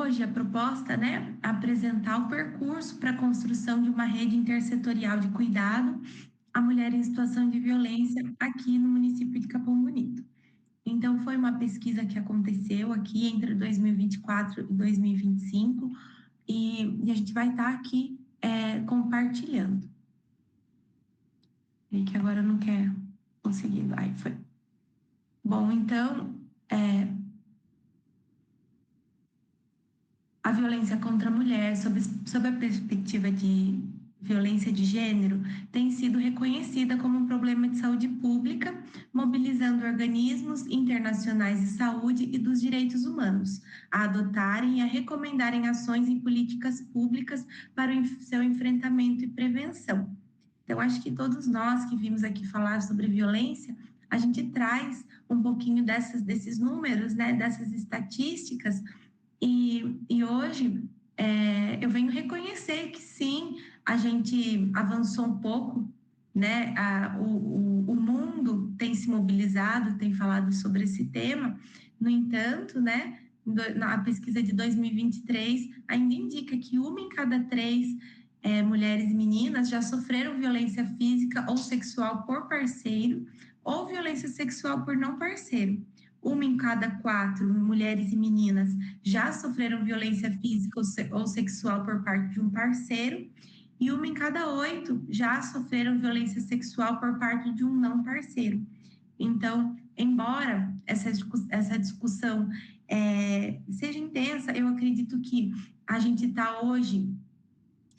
hoje a proposta, né, é apresentar o percurso para a construção de uma rede intersetorial de cuidado à mulher em situação de violência aqui no município de Capão Bonito. Então, foi uma pesquisa que aconteceu aqui entre 2024 e 2025 e a gente vai estar aqui compartilhando. E que agora não quer conseguir. Aí foi. Bom, então, a violência contra a mulher, sob a perspectiva de violência de gênero, tem sido reconhecida como um problema de saúde pública, mobilizando organismos internacionais de saúde e dos direitos humanos a adotarem e a recomendarem ações e políticas públicas para o seu enfrentamento e prevenção. Então, acho que todos nós que vimos aqui falar sobre violência, a gente traz um pouquinho desses números, né, dessas estatísticas, e hoje eu venho reconhecer que sim, a gente avançou um pouco, né? O mundo tem se mobilizado, tem falado sobre esse tema. No entanto, né, na pesquisa de 2023 ainda indica que 1 em cada 3 mulheres e meninas já sofreram violência física ou sexual por parceiro ou violência sexual por não parceiro. 1 em cada 4 mulheres e meninas já sofreram violência física ou sexual por parte de um parceiro, e 1 em cada 8 já sofreram violência sexual por parte de um não parceiro. Então, embora essa discussão seja intensa, eu acredito que a gente está hoje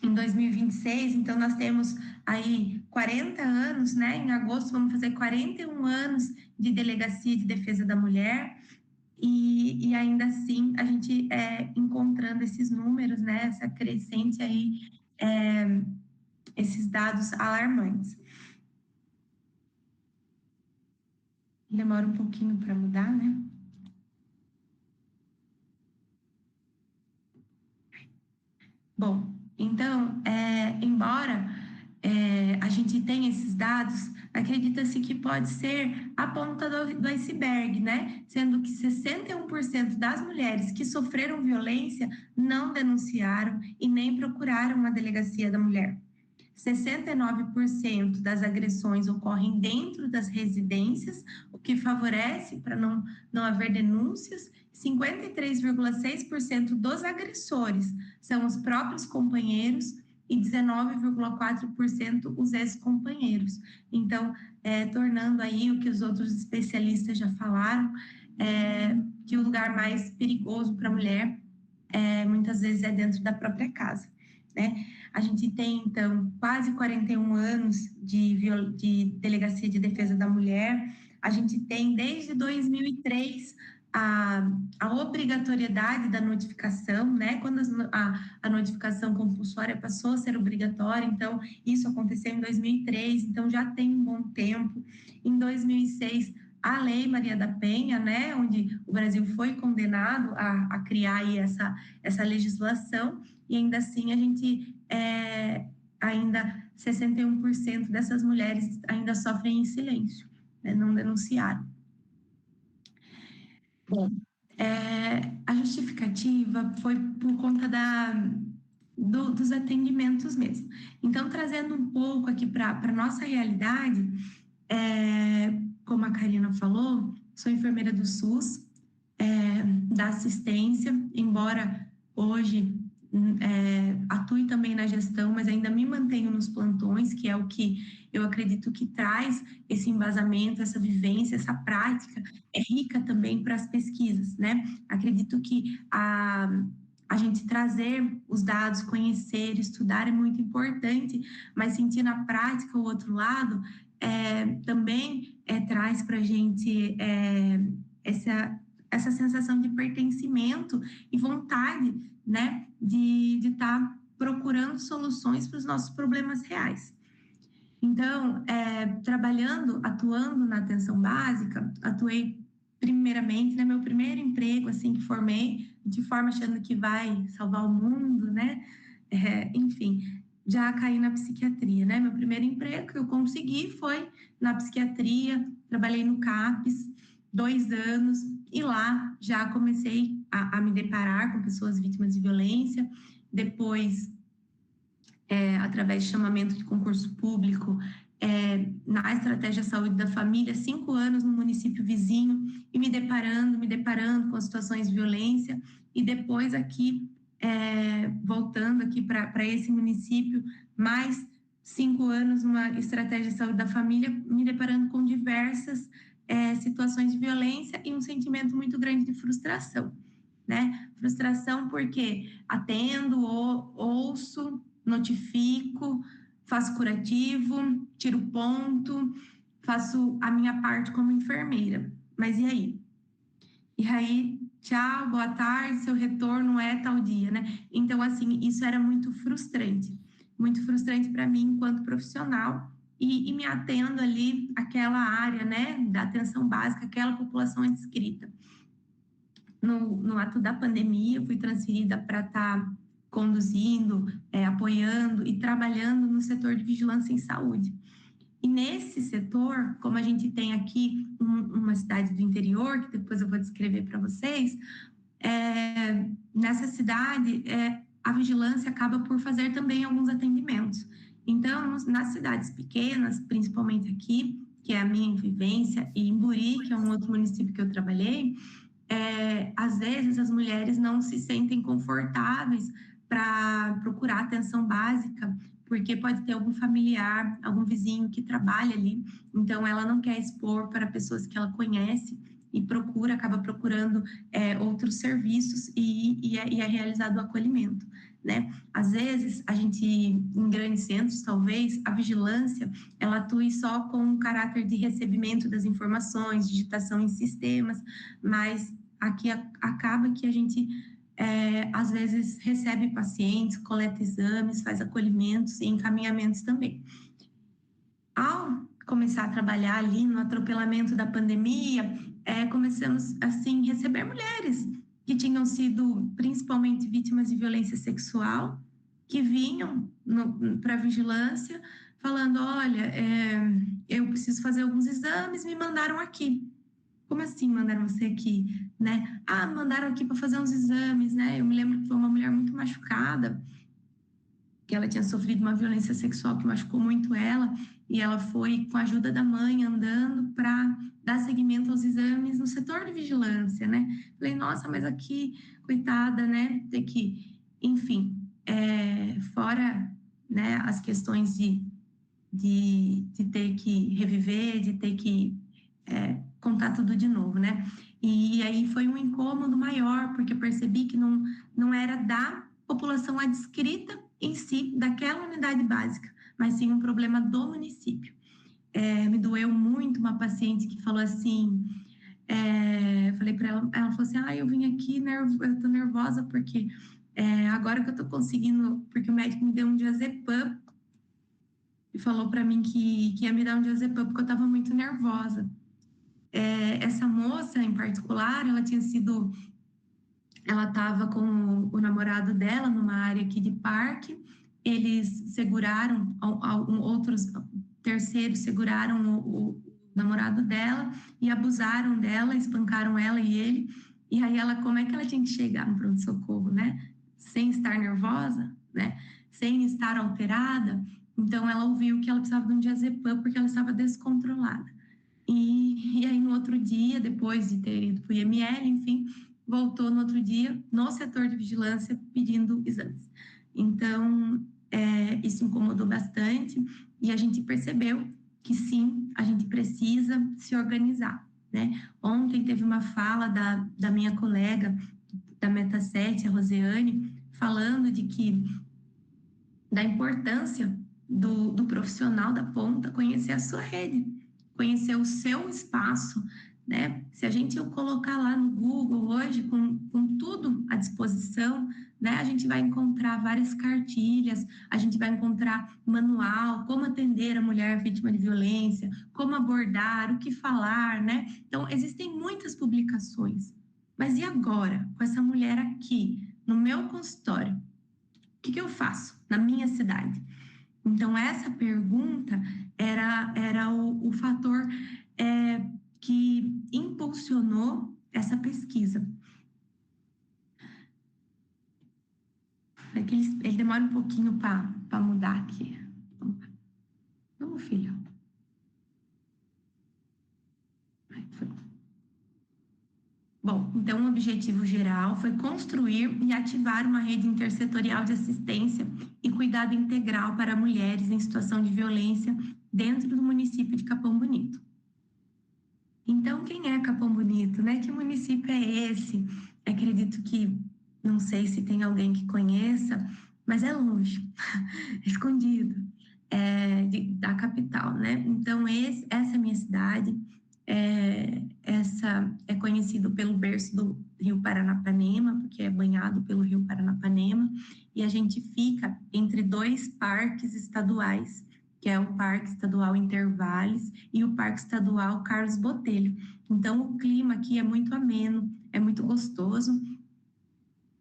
em 2026, então nós temos aí 40 anos, né? Em agosto vamos fazer 41 anos de Delegacia de Defesa da Mulher, e ainda assim a gente encontrando esses números, né? Essa crescente aí, esses dados alarmantes. Demora um pouquinho para mudar, né? Bom, então, embora a gente tenha esses dados, acredita-se que pode ser a ponta do iceberg, né? Sendo que 61% das mulheres que sofreram violência não denunciaram e nem procuraram uma delegacia da mulher. 69% das agressões ocorrem dentro das residências, o que favorece para não haver denúncias. 53,6% dos agressores são os próprios companheiros e 19,4% os ex-companheiros. Então, tornando aí o que os outros especialistas já falaram, que o lugar mais perigoso para a mulher muitas vezes é dentro da própria casa, né? A gente tem, então, quase 41 anos de Delegacia de Defesa da Mulher. A gente tem, desde 2003, a obrigatoriedade da notificação, né? Quando a notificação compulsória passou a ser obrigatória, então, isso aconteceu em 2003, então já tem um bom tempo. Em 2006, a Lei Maria da Penha, né, onde o Brasil foi condenado a criar aí essa legislação, e ainda assim a gente ainda 61% dessas mulheres ainda sofrem em silêncio, né, não denunciaram. Bom, a justificativa foi por conta dos atendimentos mesmo. Então, trazendo um pouco aqui para a nossa realidade, como a Karina falou, sou enfermeira do SUS, da assistência, embora hoje atue também na gestão, mas ainda me mantenho nos plantões, que é o que eu acredito que traz esse embasamento, essa vivência, essa prática, é rica também para as pesquisas, né? Acredito que a gente trazer os dados, conhecer, estudar é muito importante, mas sentir na prática o outro lado também traz para a gente essa sensação de pertencimento e vontade, né, de estar procurando soluções para os nossos problemas reais. Então, atuando na atenção básica, atuei primeiramente, né, meu primeiro emprego, assim, que formei, de forma achando que vai salvar o mundo, né, enfim, já caí na psiquiatria, né, meu primeiro emprego que eu consegui foi na psiquiatria, trabalhei no CAPES, 2 anos, e lá já comecei a me deparar com pessoas vítimas de violência, depois, através de chamamento de concurso público, na estratégia saúde da família, 5 anos no município vizinho, e me deparando com situações de violência, e depois aqui, voltando aqui para esse município, mais 5 anos numa estratégia de saúde da família, me deparando com diversas situações de violência e um sentimento muito grande de frustração, né? Frustração porque atendo, ouço, notifico, faço curativo, tiro ponto, faço a minha parte como enfermeira. Mas e aí? E aí, tchau, boa tarde, seu retorno é tal dia, né? Então, assim, isso era muito frustrante para mim enquanto profissional e me atendo ali àquela área, né, da atenção básica, aquela população inscrita. No ato da pandemia, fui transferida para estar conduzindo, apoiando e trabalhando no setor de vigilância em saúde. E nesse setor, como a gente tem aqui uma cidade do interior, que depois eu vou descrever para vocês, nessa cidade, a vigilância acaba por fazer também alguns atendimentos. Então, nas cidades pequenas, principalmente aqui, que é a minha vivência, e em Buri, que é um outro município que eu trabalhei, às vezes as mulheres não se sentem confortáveis para procurar atenção básica, porque pode ter algum familiar, algum vizinho que trabalha ali, então ela não quer expor para pessoas que ela conhece e acaba procurando outros serviços e é realizado o acolhimento, né? Às vezes, a gente, em grandes centros, talvez, a vigilância, ela atue só com um caráter de recebimento das informações, digitação em sistemas, mas aqui acaba que a gente, às vezes, recebe pacientes, coleta exames, faz acolhimentos e encaminhamentos também. Ao começar a trabalhar ali no atropelamento da pandemia, começamos, assim, receber mulheres que tinham sido principalmente vítimas de violência sexual, que vinham para a vigilância falando, olha, eu preciso fazer alguns exames, me mandaram aqui. Como assim mandaram você aqui, né? Ah, me mandaram aqui para fazer uns exames, né? Eu me lembro que foi uma mulher muito machucada, que ela tinha sofrido uma violência sexual que machucou muito ela, e ela foi com a ajuda da mãe andando para dar seguimento aos exames no setor de vigilância, né? Falei, nossa, mas aqui, coitada, né? Ter que, enfim, fora, né, as questões de ter que reviver, de ter que contar tudo de novo, né? E aí foi um incômodo maior, porque eu percebi que não era da população adscrita em si, daquela unidade básica, mas sim um problema do município. Me doeu muito uma paciente que falou assim, falei para ela falou assim, eu vim aqui, eu tô nervosa porque agora que eu tô conseguindo, porque o médico me deu um diazepam e falou para mim que ia me dar um diazepam porque eu estava muito nervosa. Essa moça em particular, ela estava com o namorado dela numa área aqui de parque, eles seguraram, outros terceiros seguraram o namorado dela e abusaram dela, espancaram ela e ele, e aí ela, como é que ela tinha que chegar no pronto-socorro, né? Sem estar nervosa, né? Sem estar alterada, então ela ouviu que ela precisava de um diazepam porque ela estava descontrolada. E aí, no outro dia, depois de ter ido para o IML, enfim, voltou no outro dia no setor de vigilância pedindo exames. Então, isso incomodou bastante e a gente percebeu que sim, a gente precisa se organizar, né? Ontem teve uma fala da minha colega da Meta 7, a Rosiane, falando da importância do profissional da ponta conhecer a sua rede, conhecer o seu espaço, né? Se a gente colocar lá no Google hoje, com tudo à disposição, né? A gente vai encontrar várias cartilhas, a gente vai encontrar manual, como atender a mulher vítima de violência, como abordar, o que falar, né? Então, existem muitas publicações. Mas e agora, com essa mulher aqui, no meu consultório? O que eu faço na minha cidade? Então, essa pergunta era o fator que impulsionou essa pesquisa. É que ele demora um pouquinho para mudar aqui. Vamos, filho. Bom, então o objetivo geral foi construir e ativar uma rede intersetorial de assistência e cuidado integral para mulheres em situação de violência dentro do município de Capão Bonito. Então, quem é Capão Bonito, né? Que município é esse? Acredito que, não sei se tem alguém que conheça, mas é longe, escondido, da capital, né? Então, essa é a minha cidade, essa é conhecido pelo berço do Rio Paranapanema, porque é banhado pelo Rio Paranapanema, e a gente fica entre dois parques estaduais, que é o Parque Estadual Intervales e o Parque Estadual Carlos Botelho. Então, o clima aqui é muito ameno, é muito gostoso.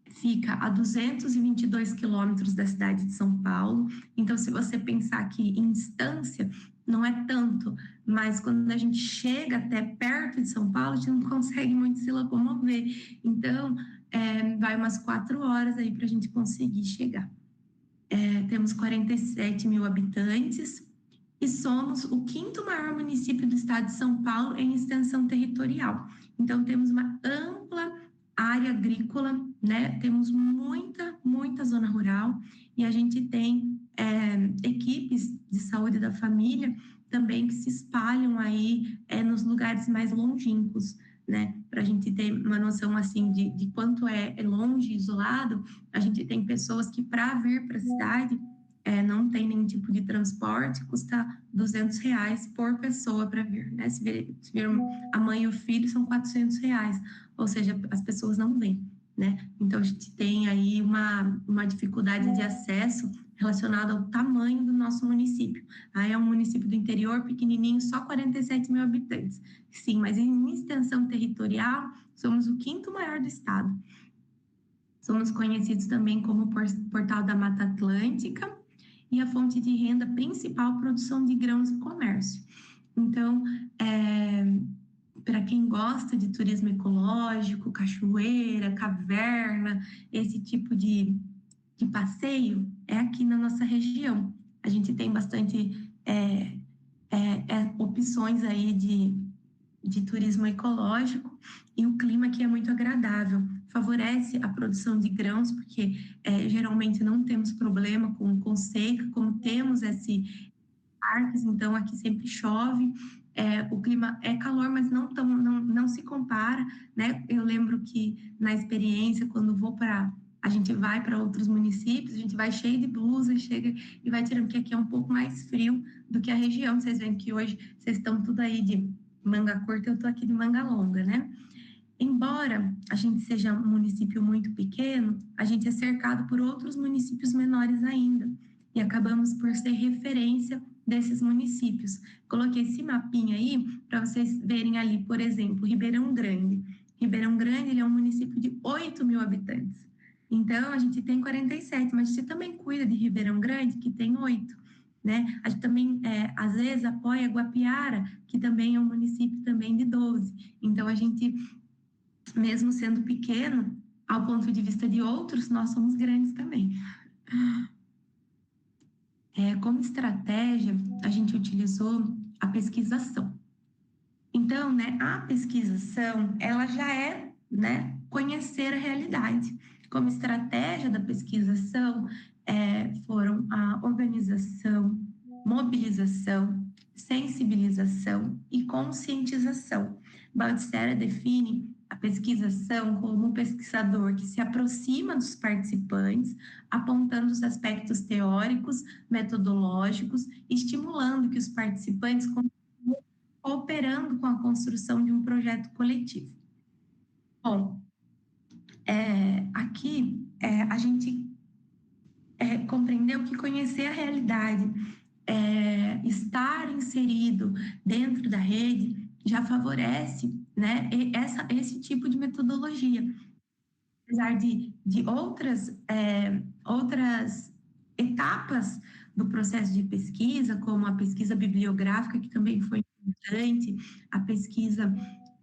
Fica a 222 quilômetros da cidade de São Paulo. Então, se você pensar aqui em distância, não é tanto, mas quando a gente chega até perto de São Paulo, a gente não consegue muito se locomover. Então, vai umas 4 horas aí para a gente conseguir chegar. Temos 47 mil habitantes e somos o 5º maior município do estado de São Paulo em extensão territorial. Então, temos uma ampla área agrícola, né? Temos muita zona rural e a gente tem equipes de saúde da família também que se espalham aí nos lugares mais longínquos, né? Para a gente ter uma noção assim de quanto é longe, isolado, a gente tem pessoas que para vir para a cidade não tem nenhum tipo de transporte, custa R$ 200 por pessoa para vir, né? Se vir a mãe e o filho, são R$ 400, ou seja, as pessoas não vêm, né? Então, a gente tem aí uma dificuldade de acesso relacionada ao tamanho do nosso município. Aí é um município do interior, pequenininho, só 47 mil habitantes. Sim, mas em extensão territorial, somos o 5º maior do estado. Somos conhecidos também como Portal da Mata Atlântica e a fonte de renda principal, produção de grãos e comércio. Então, para quem gosta de turismo ecológico, cachoeira, caverna, esse tipo de passeio, é aqui na nossa região. A gente tem bastante opções aí de turismo ecológico e o clima aqui é muito agradável, favorece a produção de grãos, porque geralmente não temos problema com seca, como temos esse parques, então aqui sempre chove, o clima é calor, mas não se compara, né? Eu lembro que na experiência, quando a gente vai para outros municípios, a gente vai cheio de blusa, chega e vai tirando, porque aqui é um pouco mais frio do que a região. Vocês veem que hoje vocês estão tudo aí de manga curta, eu estou aqui de manga longa, né? Embora a gente seja um município muito pequeno, a gente é cercado por outros municípios menores ainda, e acabamos por ser referência desses municípios. Coloquei esse mapinha aí para vocês verem ali, por exemplo, Ribeirão Grande. Ribeirão Grande ele é um município de 8 mil habitantes. Então, a gente tem 47, mas a gente também cuida de Ribeirão Grande, que tem 8. Né? A gente também, às vezes, apoia Guapiara, que também é um município também de 12. Então, a gente, mesmo sendo pequeno, ao ponto de vista de outros, nós somos grandes também. Como estratégia, a gente utilizou a pesquisação. Então, né, a pesquisação, ela já é, né, conhecer a realidade. Como estratégia da pesquisação, foram a organização, mobilização, sensibilização e conscientização. Baldissera define a pesquisação como um pesquisador que se aproxima dos participantes, apontando os aspectos teóricos, metodológicos, estimulando que os participantes cooperando com a construção de um projeto coletivo. Bom, aqui a gente compreendeu que conhecer a realidade, estar inserido dentro da rede, já favorece, né, esse tipo de metodologia. Apesar de outras etapas do processo de pesquisa, como a pesquisa bibliográfica, que também foi importante, a pesquisa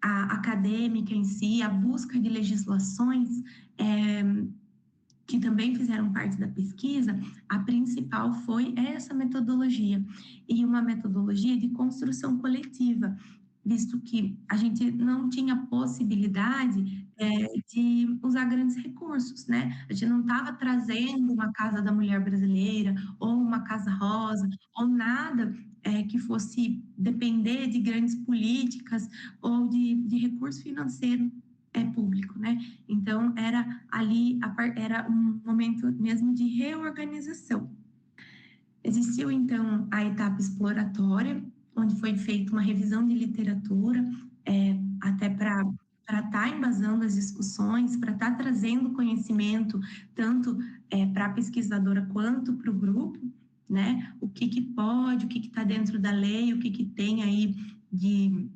acadêmica em si, a busca de legislações que também fizeram parte da pesquisa, a principal foi essa metodologia, e uma metodologia de construção coletiva, visto que a gente não tinha possibilidade de usar grandes recursos, né? A gente não estava trazendo uma Casa da Mulher Brasileira ou uma Casa Rosa ou nada que fosse depender de grandes políticas ou de recurso financeiro público, né? Então era ali era um momento mesmo de reorganização. Existiu, então, a etapa exploratória, onde foi feita uma revisão de literatura, até para estar embasando as discussões, para estar trazendo conhecimento, tanto para a pesquisadora quanto para o grupo, né? O que pode, o que está dentro da lei, o que tem aí de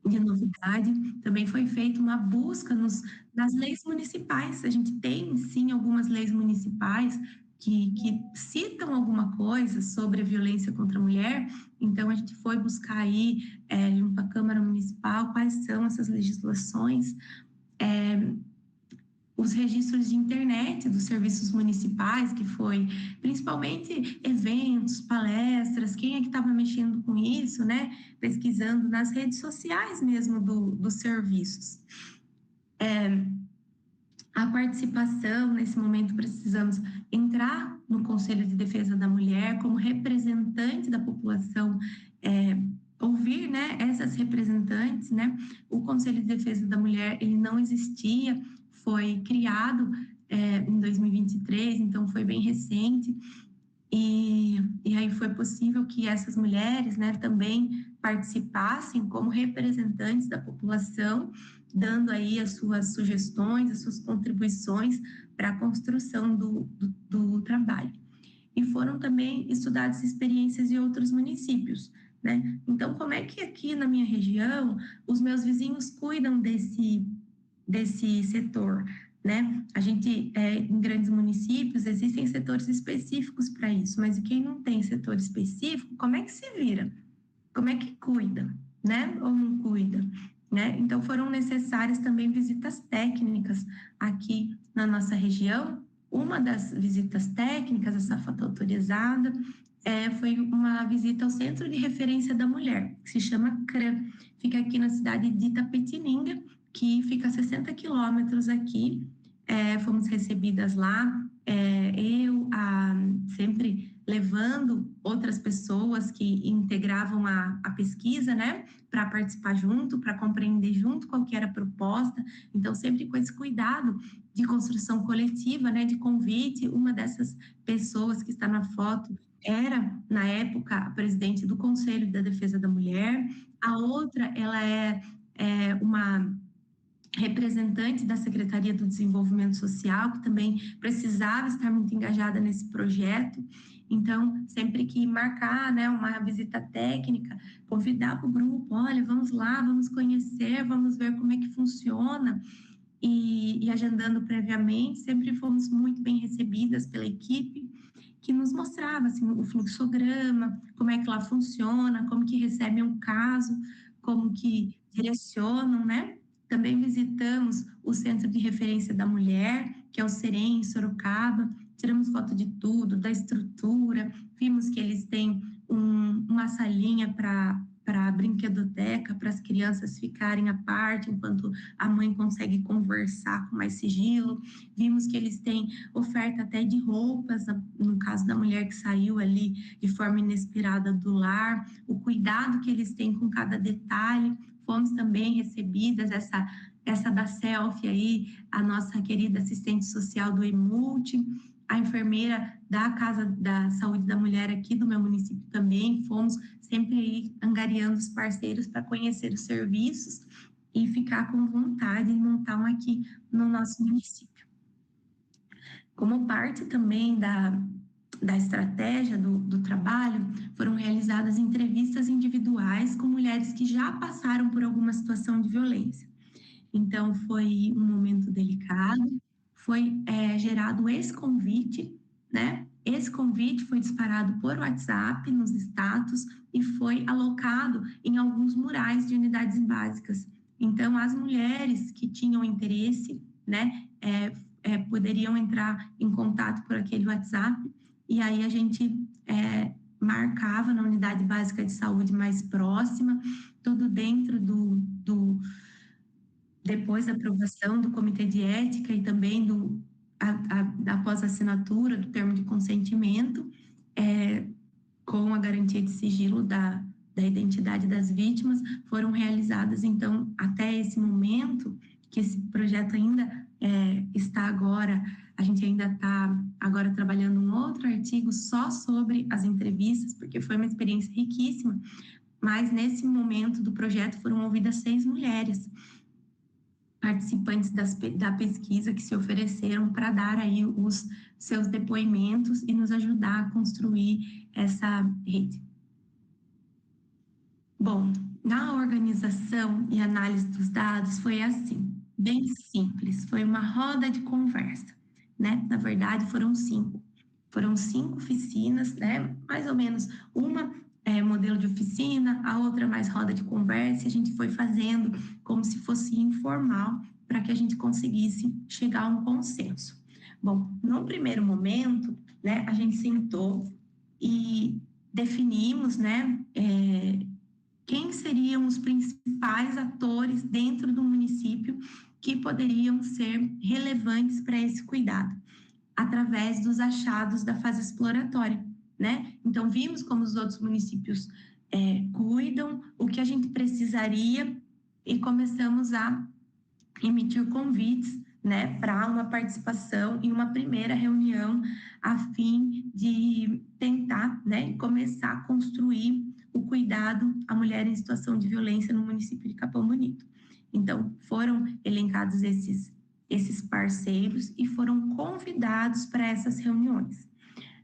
novidade. Também foi feita uma busca nas leis municipais. A gente tem, sim, algumas leis municipais que citam alguma coisa sobre a violência contra a mulher, então a gente foi buscar aí, junto à Câmara Municipal, quais são essas legislações, os registros de internet dos serviços municipais, que foi principalmente eventos, palestras, quem é que estava mexendo com isso, né? Pesquisando nas redes sociais mesmo dos serviços. A participação, nesse momento, precisamos entrar no Conselho de Defesa da Mulher como representante da população, ouvir, né, essas representantes, né? O Conselho de Defesa da Mulher, ele não existia, foi criado em 2023, então foi bem recente, e aí foi possível que essas mulheres, né, também participassem como representantes da população, dando aí as suas sugestões, as suas contribuições para a construção do trabalho. E foram também estudadas experiências de outros municípios, né? Então, como é que aqui na minha região os meus vizinhos cuidam desse setor, né? A gente, em grandes municípios, existem setores específicos para isso, mas quem não tem setor específico, como é que se vira? Como é que cuida, né? Ou não cuida, né? Então, foram necessárias também visitas técnicas aqui na nossa região. Uma das visitas técnicas, essa foto autorizada, foi uma visita ao Centro de Referência da Mulher, que se chama CRAM, fica aqui na cidade de Itapetininga, que fica a 60 quilômetros aqui. Fomos recebidas lá, sempre levando outras pessoas que integravam a pesquisa, né, para participar junto, para compreender junto qual que era a proposta. Então, sempre com esse cuidado de construção coletiva, né, de convite. Uma dessas pessoas que está na foto era, na época, a presidente do Conselho da Defesa da Mulher. A outra, ela é uma representante da Secretaria do Desenvolvimento Social, que também precisava estar muito engajada nesse projeto. Então, sempre que marcar, né, uma visita técnica, convidar para o grupo, olha, vamos lá, vamos conhecer, vamos ver como é que funciona, e agendando previamente, sempre fomos muito bem recebidas pela equipe, que nos mostrava assim, o fluxograma, como é que lá funciona, como que recebem um caso, como que direcionam, né? Também visitamos o Centro de Referência da Mulher, que é o CEREM, em Sorocaba, tiramos foto de tudo, da estrutura, vimos que eles têm uma salinha para brinquedoteca, para as crianças ficarem à parte, enquanto a mãe consegue conversar com mais sigilo. Vimos que eles têm oferta até de roupas, no caso da mulher que saiu ali de forma inesperada do lar, o cuidado que eles têm com cada detalhe. Fomos também recebidas, essa da selfie aí, a nossa querida assistente social do EMULT, a enfermeira da Casa da Saúde da Mulher aqui do meu município também. Fomos sempre aí angariando os parceiros para conhecer os serviços e ficar com vontade de montar um aqui no nosso município. Como parte também da estratégia do trabalho, foram realizadas entrevistas individuais com mulheres que já passaram por alguma situação de violência. Então, foi um momento delicado, foi gerado esse convite, né? Esse convite foi disparado por WhatsApp nos status e foi alocado em alguns murais de unidades básicas. Então, as mulheres que tinham interesse, né, poderiam entrar em contato por aquele WhatsApp, e aí a gente marcava na unidade básica de saúde mais próxima, tudo dentro depois da aprovação do comitê de ética e também após a assinatura do termo de consentimento, com a garantia de sigilo da identidade das vítimas, foram realizadas, então, até esse momento, que esse projeto ainda está agora, a gente ainda está agora trabalhando um outro artigo só sobre as entrevistas, porque foi uma experiência riquíssima, mas nesse momento do projeto foram ouvidas 6 mulheres, participantes da pesquisa que se ofereceram para dar aí os seus depoimentos e nos ajudar a construir essa rede. Bom, na organização e análise dos dados foi assim, bem simples, foi uma roda de conversa, né? Na verdade, foram 5 oficinas, né? Mais ou menos uma modelo de oficina, a outra mais roda de conversa, e a gente foi fazendo como se fosse informal, para que a gente conseguisse chegar a um consenso. Bom, no primeiro momento, né, a gente sentou e definimos, né, quem seriam os principais atores dentro do município que poderiam ser relevantes para esse cuidado, através dos achados da fase exploratória, né? Então, vimos como os outros municípios cuidam, o que a gente precisaria, e começamos a emitir convites, né, para uma participação em uma primeira reunião, a fim de tentar, né, começar a construir o cuidado à mulher em situação de violência no município de Capão Bonito. Então, foram elencados esses parceiros e foram convidados para essas reuniões.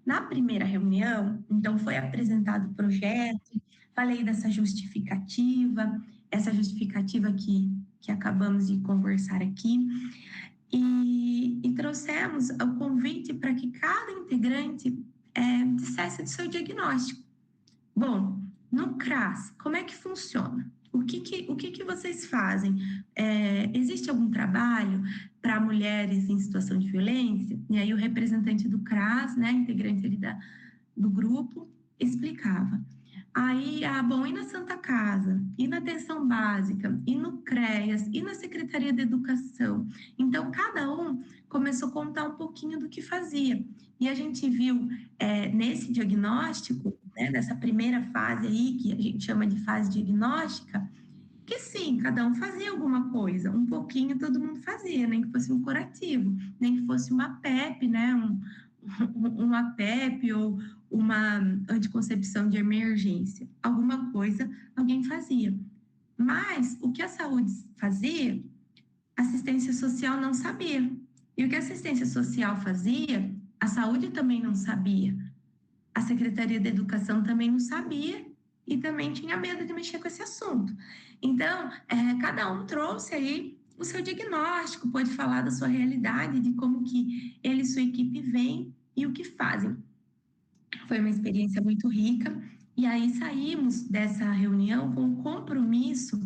Na primeira reunião, então, foi apresentado o projeto, falei dessa justificativa, essa justificativa que acabamos de conversar aqui, e trouxemos o convite para que cada integrante dissesse do seu diagnóstico. Bom, no CRAS, como é que funciona? O que vocês fazem? Existe algum trabalho para mulheres em situação de violência? E aí o representante do CRAS, né, integrante ali do grupo, explicava. Aí, bom, e na Santa Casa, e na atenção básica, e no CREAS, e na Secretaria de Educação. Então, cada um começou a contar um pouquinho do que fazia. E a gente viu nesse diagnóstico, né, nessa primeira fase aí, que a gente chama de fase diagnóstica, que sim, cada um fazia alguma coisa, um pouquinho todo mundo fazia, nem que fosse um curativo, nem que fosse uma PEP, né, uma PEP ou uma anticoncepção de emergência, alguma coisa alguém fazia. Mas o que a saúde fazia, a assistência social não sabia. E o que a assistência social fazia, a saúde também não sabia. A Secretaria de Educação também não sabia e também tinha medo de mexer com esse assunto. Então, cada um trouxe aí o seu diagnóstico, pode falar da sua realidade, de como que ele e sua equipe veem e o que fazem. Foi uma experiência muito rica, e aí saímos dessa reunião com o compromisso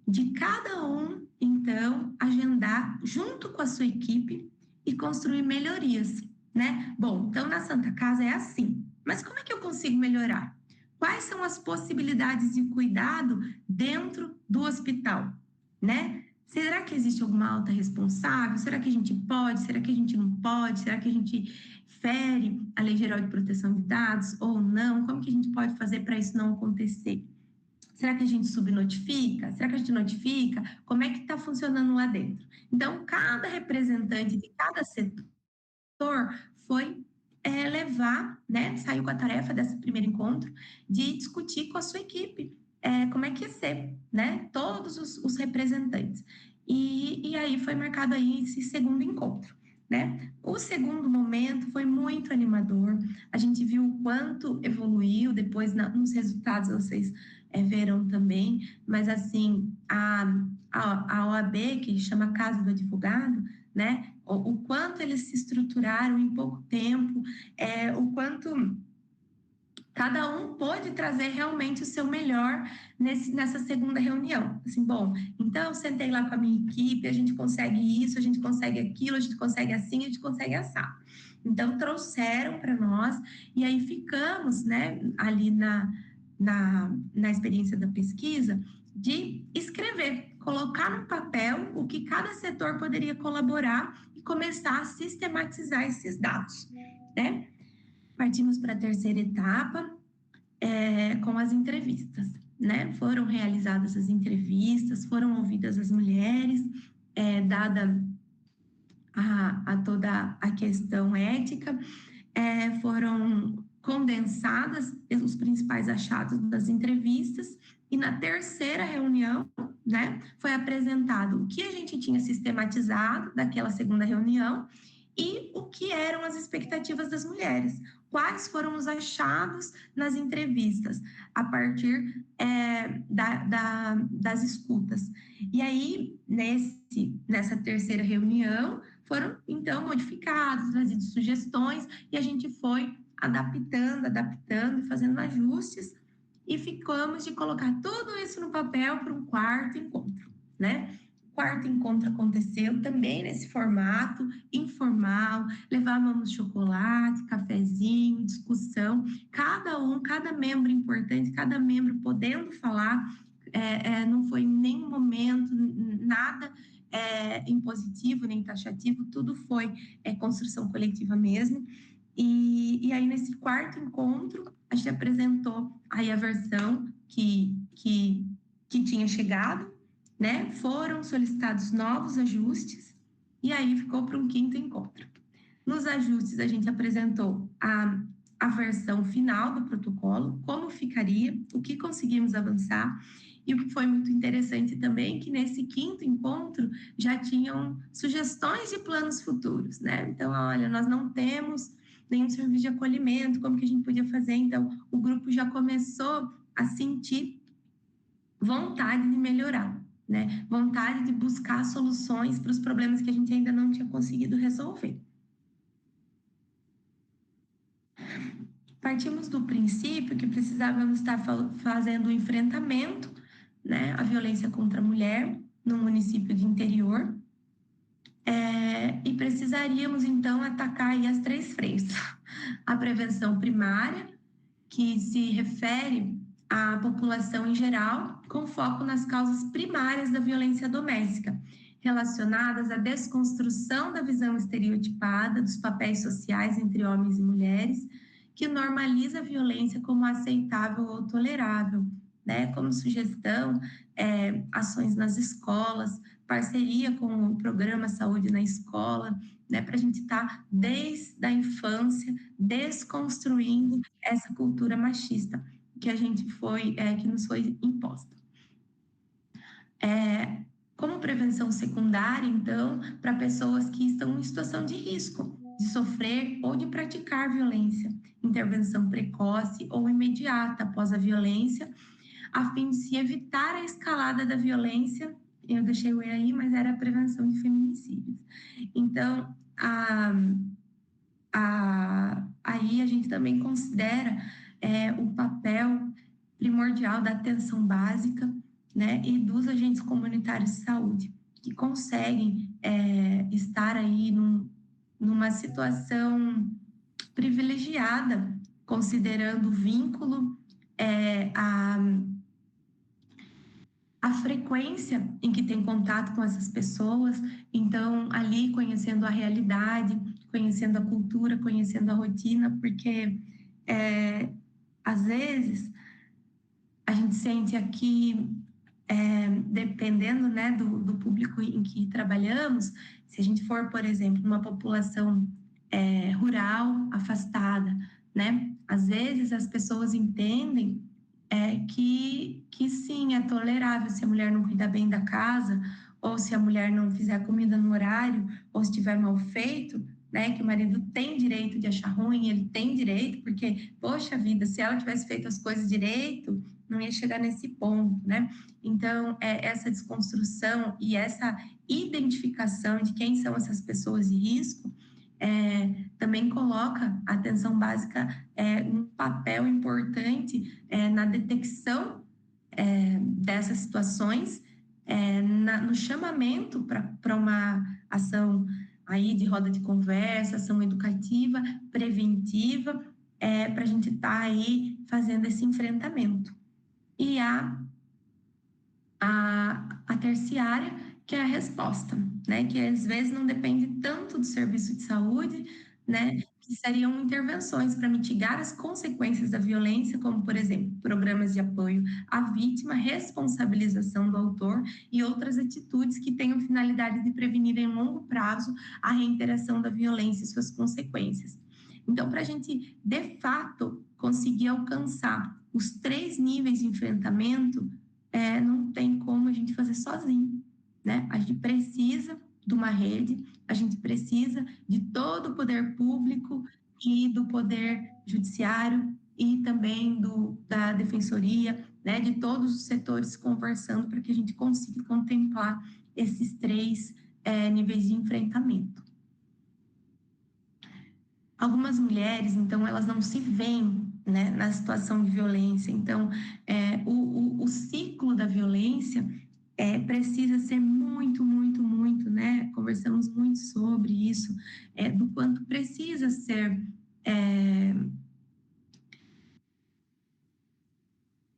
de cada um, então, agendar junto com a sua equipe e construir melhorias, né? Bom, então na Santa Casa é assim, mas como é que eu consigo melhorar? Quais são as possibilidades de cuidado dentro do hospital, né? Será que existe alguma alta responsável? Será que a gente pode? Será que a gente não pode? Será que a gente fere a Lei Geral de Proteção de Dados ou não? Como que a gente pode fazer para isso não acontecer? Será que a gente subnotifica? Será que a gente notifica? Como é que está funcionando lá dentro? Então, cada representante de cada setor foi levar, né, saiu com a tarefa desse primeiro encontro, de discutir com a sua equipe como é que ia ser, né, todos os representantes. E aí foi marcado aí esse segundo encontro, né? O segundo momento foi muito animador, a gente viu o quanto evoluiu, depois nos resultados vocês verão também, mas assim, a OAB, que chama Casa do Advogado, né, o quanto eles se estruturaram em pouco tempo, o quanto cada um pôde trazer realmente o seu melhor nessa segunda reunião. Assim, bom, então sentei lá com a minha equipe, a gente consegue isso, a gente consegue aquilo, a gente consegue assim, a gente consegue assar. Então trouxeram para nós e aí ficamos, né, ali na experiência da pesquisa de escrever, colocar no papel o que cada setor poderia colaborar e começar a sistematizar esses dados, né? Partimos para a terceira etapa, com as entrevistas, né? Foram realizadas as entrevistas, foram ouvidas as mulheres, dada a toda a questão ética, foram condensadas os principais achados das entrevistas, e na terceira reunião, né, foi apresentado o que a gente tinha sistematizado daquela segunda reunião e o que eram as expectativas das mulheres, quais foram os achados nas entrevistas, a partir das escutas. E aí, nessa terceira reunião, foram, então, modificados, trazidos sugestões, e a gente foi adaptando e fazendo ajustes, e ficamos de colocar tudo isso no papel para um quarto encontro, né? O quarto encontro aconteceu também nesse formato informal, levávamos chocolate, cafezinho, discussão, cada membro importante, cada membro podendo falar, não foi em nenhum momento nada impositivo nem taxativo, tudo foi construção coletiva mesmo. E aí, nesse quarto encontro, a gente apresentou aí a versão que tinha chegado, né? Foram solicitados novos ajustes, e aí ficou para um quinto encontro. Nos ajustes, a gente apresentou a versão final do protocolo, como ficaria, o que conseguimos avançar, e o que foi muito interessante também, que nesse quinto encontro já tinham sugestões de planos futuros, né? Então, olha, nós não temos nenhum serviço de acolhimento, como que a gente podia fazer? Então, o grupo já começou a sentir vontade de melhorar, né? Vontade de buscar soluções para os problemas que a gente ainda não tinha conseguido resolver. Partimos do princípio que precisávamos estar fazendo o enfrentamento, né, à violência contra a mulher no município de interior, e precisaríamos, então, atacar aí as três frentes. A prevenção primária, que se refere à população em geral, com foco nas causas primárias da violência doméstica, relacionadas à desconstrução da visão estereotipada dos papéis sociais entre homens e mulheres, que normaliza a violência como aceitável ou tolerável, né? Como sugestão, ações nas escolas, parceria com o programa Saúde na Escola, né? Para a gente estar desde a infância desconstruindo essa cultura machista que a gente que nos foi imposta. Como prevenção secundária, então, para pessoas que estão em situação de risco de sofrer ou de praticar violência, intervenção precoce ou imediata após a violência, a fim de se evitar a escalada da violência. Eu deixei o E aí, mas era a prevenção de feminicídios. Então, aí a gente também considera o papel primordial da atenção básica, né, e dos agentes comunitários de saúde, que conseguem estar aí numa situação privilegiada, considerando o vínculo, a frequência em que tem contato com essas pessoas, então ali conhecendo a realidade, conhecendo a cultura, conhecendo a rotina, porque às vezes a gente sente aqui, dependendo, né, do público em que trabalhamos, se a gente for, por exemplo, uma população rural, afastada, né, às vezes as pessoas entendem que sim, é tolerável se a mulher não cuidar bem da casa, ou se a mulher não fizer a comida no horário, ou se estiver mal feito, né, que o marido tem direito de achar ruim, ele tem direito, porque, poxa vida, se ela tivesse feito as coisas direito, não ia chegar nesse ponto, né? Então, essa desconstrução e essa identificação de quem são essas pessoas de risco também também coloca a atenção básica um papel importante na detecção dessas situações, no chamamento para uma ação aí de roda de conversa, ação educativa, preventiva, para a gente estar aí fazendo esse enfrentamento. E a terciária, que é a resposta, né? Que às vezes não depende tanto do serviço de saúde, né? Que seriam intervenções para mitigar as consequências da violência, como, por exemplo, programas de apoio à vítima, responsabilização do autor e outras atitudes que tenham finalidade de prevenir em longo prazo a reiteração da violência e suas consequências. Então, para a gente, de fato, conseguir alcançar os 3 níveis de enfrentamento, não tem como a gente fazer sozinho, né? A gente precisa de uma rede, a gente precisa de todo o poder público e do poder judiciário e também da defensoria, né? De todos os setores conversando para que a gente consiga contemplar esses 3 níveis de enfrentamento. Algumas mulheres, então, elas não se veem, né, na situação de violência. Então, o ciclo da violência precisa ser muito, muito, muito, né? Conversamos muito sobre isso, do quanto precisa ser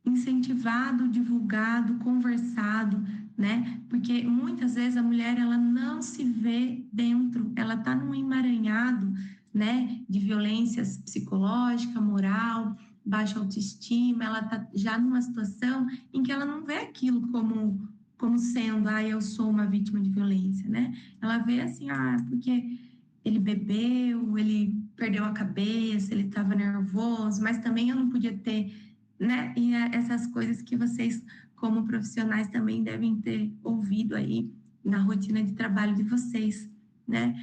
incentivado, divulgado, conversado, né? Porque muitas vezes a mulher ela não se vê dentro, ela está num emaranhado, né? De violências psicológica, moral, baixa autoestima, ela está já numa situação em que ela não vê aquilo como sendo, eu sou uma vítima de violência, né? Ela vê assim, porque ele bebeu, ele perdeu a cabeça, ele estava nervoso, mas também eu não podia ter, né? E essas coisas que vocês, como profissionais, também devem ter ouvido aí na rotina de trabalho de vocês, né?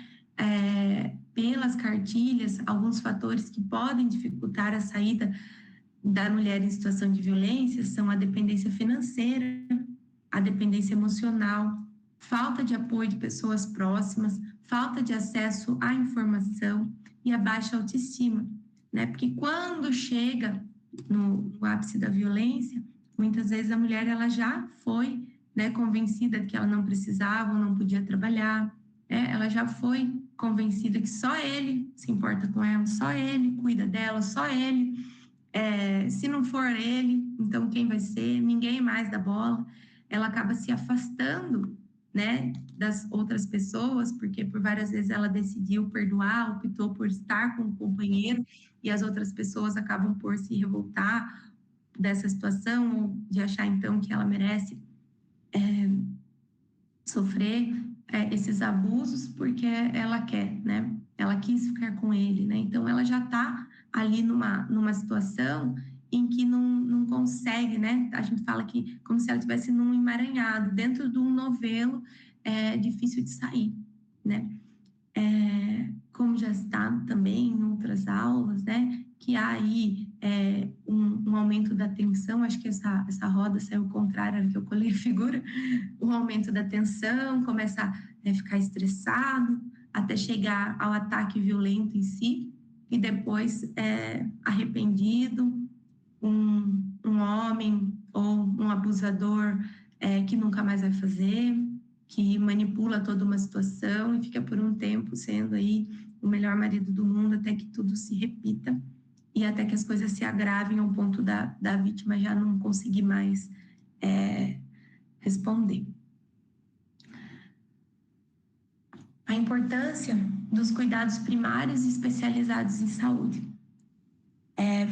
Pelas cartilhas, alguns fatores que podem dificultar a saída da mulher em situação de violência são a dependência financeira, a dependência emocional, falta de apoio de pessoas próximas, falta de acesso à informação e a baixa autoestima, né? Porque quando chega no ápice da violência, muitas vezes a mulher ela já foi, né, convencida de que ela não precisava ou não podia trabalhar, ela já foi convencida que só ele se importa com ela, só ele cuida dela, só ele. Se não for ele, então quem vai ser? Ninguém mais dá bola. Ela acaba se afastando, né, das outras pessoas, porque por várias vezes ela decidiu perdoar, optou por estar com o companheiro, e as outras pessoas acabam por se revoltar dessa situação, ou de achar então que ela merece sofrer esses abusos porque ela quer, né? Ela quis ficar com ele, né? Então ela já está ali numa situação em que não consegue, né? A gente fala que como se ela estivesse num emaranhado, dentro de um novelo difícil de sair, né? Como já está também em outras aulas, né? Que há aí um aumento da tensão, acho que essa roda saiu ao contrário, era que eu colei a figura, um aumento da tensão, começa a ficar estressado, até chegar ao ataque violento em si, e depois arrependido, um homem ou um abusador que nunca mais vai fazer, que manipula toda uma situação e fica por um tempo sendo aí o melhor marido do mundo até que tudo se repita e até que as coisas se agravem ao ponto da vítima já não conseguir mais responder. A importância dos cuidados primários e especializados em saúde.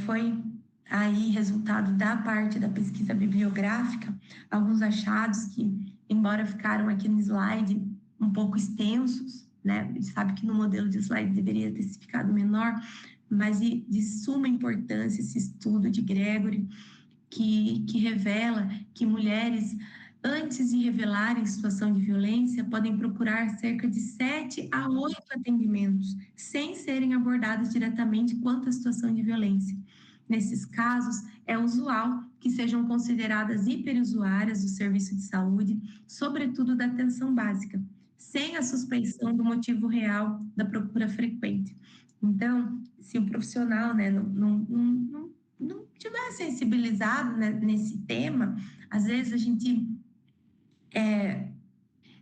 Foi aí resultado da parte da pesquisa bibliográfica, alguns achados que, embora ficaram aqui no slide um pouco extensos, né? A gente sabe que no modelo de slide deveria ter ficado menor, mas de suma importância esse estudo de Gregory, que revela que mulheres, antes de revelarem situação de violência, podem procurar cerca de 7 a 8 atendimentos, sem serem abordadas diretamente quanto à situação de violência. Nesses casos, é usual que sejam consideradas hiperusuárias do serviço de saúde, sobretudo da atenção básica, sem a suspeição do motivo real da procura frequente. profissional, né, não tiver sensibilizado, né, nesse tema, às vezes a gente,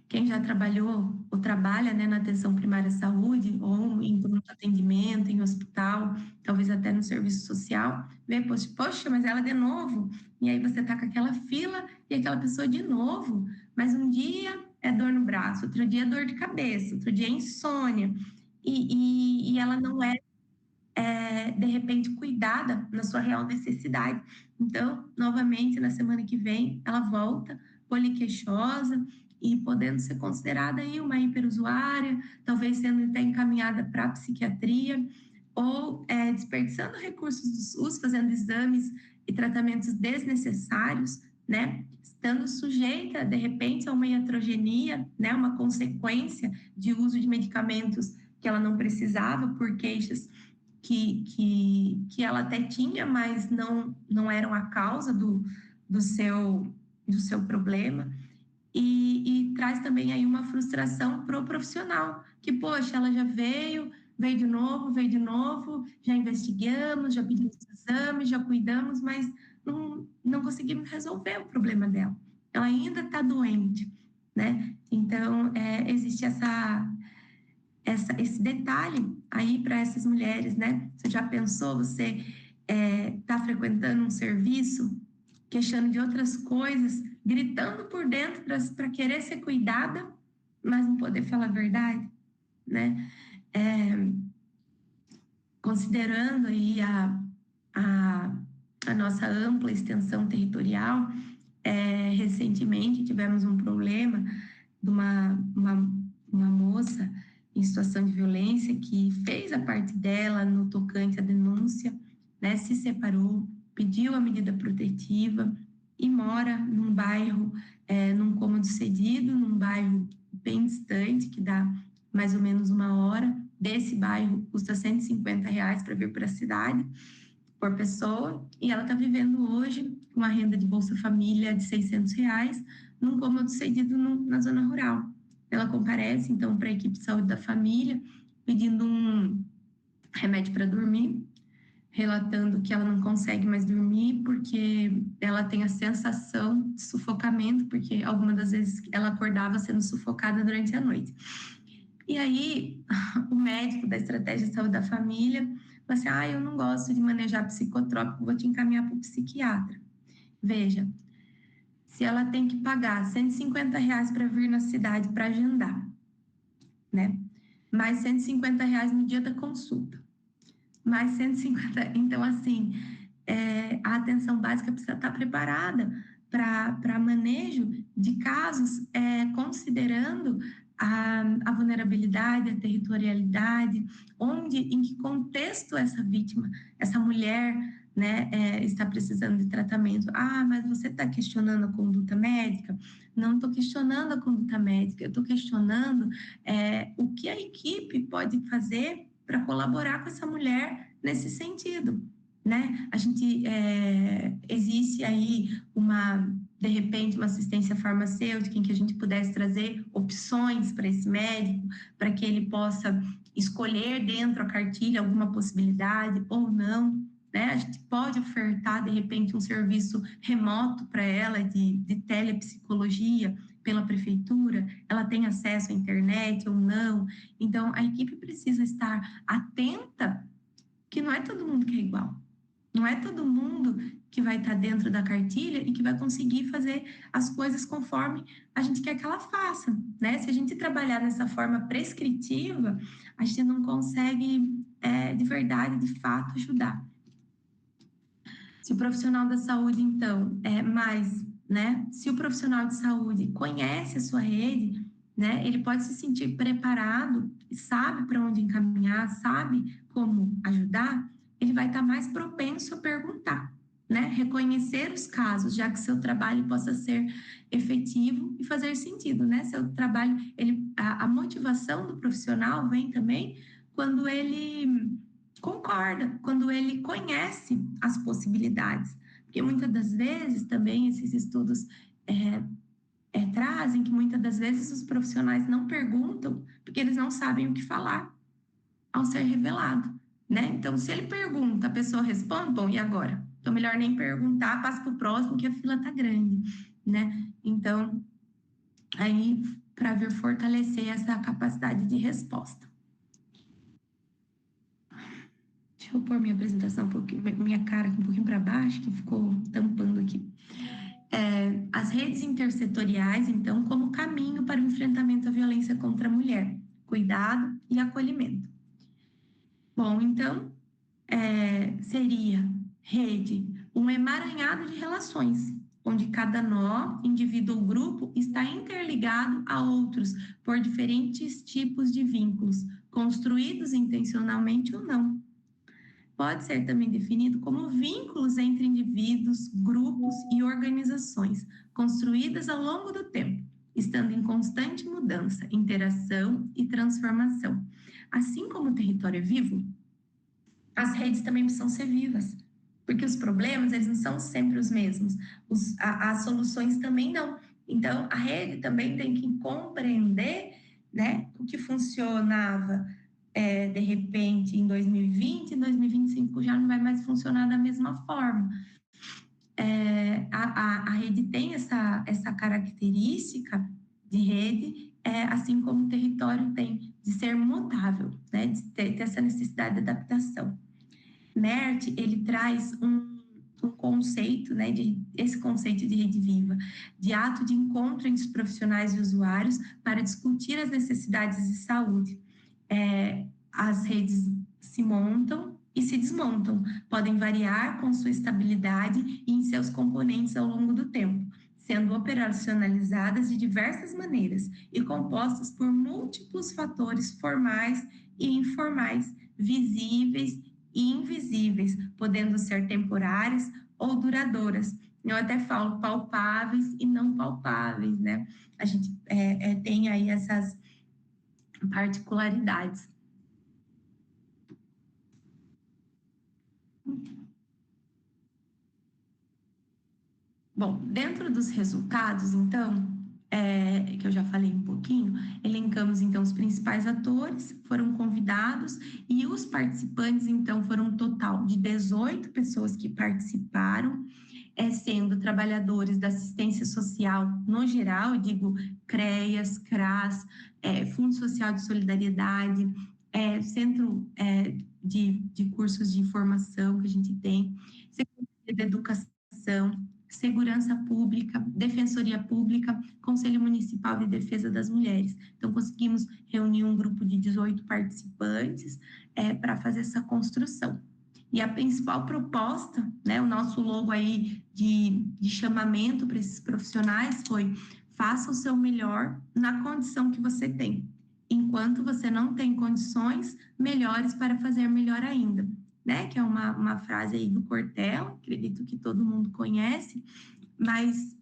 quem já trabalhou ou trabalha, né, na atenção primária à saúde, ou em pronto atendimento, em hospital, talvez até no serviço social, vê, poxa, mas ela de novo, e aí você tá com aquela fila e aquela pessoa de novo, mas um dia é dor no braço, outro dia é dor de cabeça, outro dia é insônia, e ela não é, de repente, cuidada na sua real necessidade. Então, novamente, na semana que vem, ela volta poliqueixosa e podendo ser considerada aí uma hiperusuária, talvez sendo até encaminhada para a psiquiatria, ou desperdiçando recursos do SUS, fazendo exames e tratamentos desnecessários, né? Estando sujeita, de repente, a uma iatrogenia, né? Uma consequência de uso de medicamentos que ela não precisava por queixas que ela até tinha, mas não eram a causa do seu problema. E traz também aí uma frustração para o profissional, que, poxa, ela já veio de novo, já investigamos, já pedimos exames, já cuidamos, mas não conseguimos resolver o problema dela. Ela ainda está doente, né? Então, existe esse detalhe aí para essas mulheres, né? Você já pensou, você está frequentando um serviço, queixando de outras coisas, gritando por dentro para querer ser cuidada, mas não poder falar a verdade, né? Considerando aí a, a nossa ampla extensão territorial, recentemente tivemos um problema de uma moça em situação de violência que fez a parte dela no tocante à denúncia, né, se separou, pediu a medida protetiva e mora num bairro, num cômodo cedido, num bairro bem distante, que dá mais ou menos 1 hora. Desse bairro custa R$ 150 para vir para a cidade por pessoa, e ela está vivendo hoje uma renda de Bolsa Família de R$ 600 num cômodo cedido na zona rural. Ela comparece, então, para a equipe de saúde da família, pedindo um remédio para dormir, relatando que ela não consegue mais dormir porque ela tem a sensação de sufocamento, porque algumas das vezes ela acordava sendo sufocada durante a noite. E aí, o médico da estratégia de saúde da família falou assim: eu não gosto de manejar psicotrópico, vou te encaminhar para o psiquiatra. Veja, se ela tem que pagar R$ 150 para vir na cidade para agendar, né? Mais R$ 150 no dia da consulta. Mais 150. Então, assim, a atenção básica precisa estar preparada para manejo de casos, considerando a vulnerabilidade, a territorialidade, em que contexto essa vítima, essa mulher, né, está precisando de tratamento. Mas você está questionando a conduta médica? Não estou questionando a conduta médica, eu estou questionando o que a equipe pode fazer para colaborar com essa mulher nesse sentido, né? A gente existe aí de repente uma assistência farmacêutica em que a gente pudesse trazer opções para esse médico, para que ele possa escolher dentro da cartilha alguma possibilidade ou não, né? A gente pode ofertar de repente um serviço remoto para ela de telepsicologia pela prefeitura, ela tem acesso à internet ou não. Então, a equipe precisa estar atenta que não é todo mundo que é igual. Não é todo mundo que vai estar dentro da cartilha e que vai conseguir fazer as coisas conforme a gente quer que ela faça, né? Se a gente trabalhar dessa forma prescritiva, a gente não consegue, de verdade, de fato, ajudar. Se o profissional da saúde, então, né? Se o profissional de saúde conhece a sua rede, né? Ele pode se sentir preparado e sabe para onde encaminhar, sabe como ajudar, ele vai estar mais propenso a perguntar, né? Reconhecer os casos, já que seu trabalho possa ser efetivo e fazer sentido, né? Seu trabalho, a motivação do profissional vem também quando ele concorda, quando ele conhece as possibilidades. Porque muitas das vezes também esses estudos trazem que muitas das vezes os profissionais não perguntam porque eles não sabem o que falar ao ser revelado, né? Então, se ele pergunta, a pessoa responde, bom, e agora? Então, melhor nem perguntar, passa para o próximo, que a fila está grande, né? Então, aí, para vir fortalecer essa capacidade de resposta. Deixa eu pôr minha apresentação um pouquinho, minha cara um pouquinho para baixo, que ficou tampando aqui. As redes intersetoriais, então, como caminho para o enfrentamento à violência contra a mulher, cuidado e acolhimento. Bom, então, seria rede, um emaranhado de relações, onde cada nó, indivíduo ou grupo está interligado a outros por diferentes tipos de vínculos, construídos intencionalmente ou não. Pode ser também definido como vínculos entre indivíduos, grupos e organizações, construídas ao longo do tempo, estando em constante mudança, interação e transformação. Assim como o território é vivo, as redes também precisam ser vivas, porque os problemas, eles não são sempre os mesmos, as soluções também não. Então, a rede também tem que compreender, né, o que funcionava de repente em 2020, em 2025 já não vai mais funcionar da mesma forma. A rede tem essa característica de rede, assim como o território tem, de ser mutável, né, de ter essa necessidade de adaptação. Mert, ele traz um conceito, né, esse conceito de rede viva, de ato de encontro entre os profissionais e usuários para discutir as necessidades de saúde. As redes se montam e se desmontam, podem variar com sua estabilidade e em seus componentes ao longo do tempo, sendo operacionalizadas de diversas maneiras e compostas por múltiplos fatores formais e informais, visíveis e invisíveis, podendo ser temporárias ou duradouras. Eu até falo palpáveis e não palpáveis, né? A gente tem aí essas particularidades. Bom, dentro dos resultados, então, que eu já falei um pouquinho, elencamos, então, os principais atores, foram convidados, e os participantes, então, foram um total de 18 pessoas que participaram, sendo trabalhadores da assistência social no geral, eu digo CREAS, CRAS, Fundo Social de Solidariedade, Centro de Cursos de Formação que a gente tem, Secretaria de Educação, Segurança Pública, Defensoria Pública, Conselho Municipal de Defesa das Mulheres. Então, conseguimos reunir um grupo de 18 participantes para fazer essa construção. E a principal proposta, né, o nosso logo aí de chamamento para esses profissionais foi: faça o seu melhor na condição que você tem. Enquanto você não tem condições melhores para fazer melhor ainda, né? Que é uma frase aí do Cortella, acredito que todo mundo conhece, mas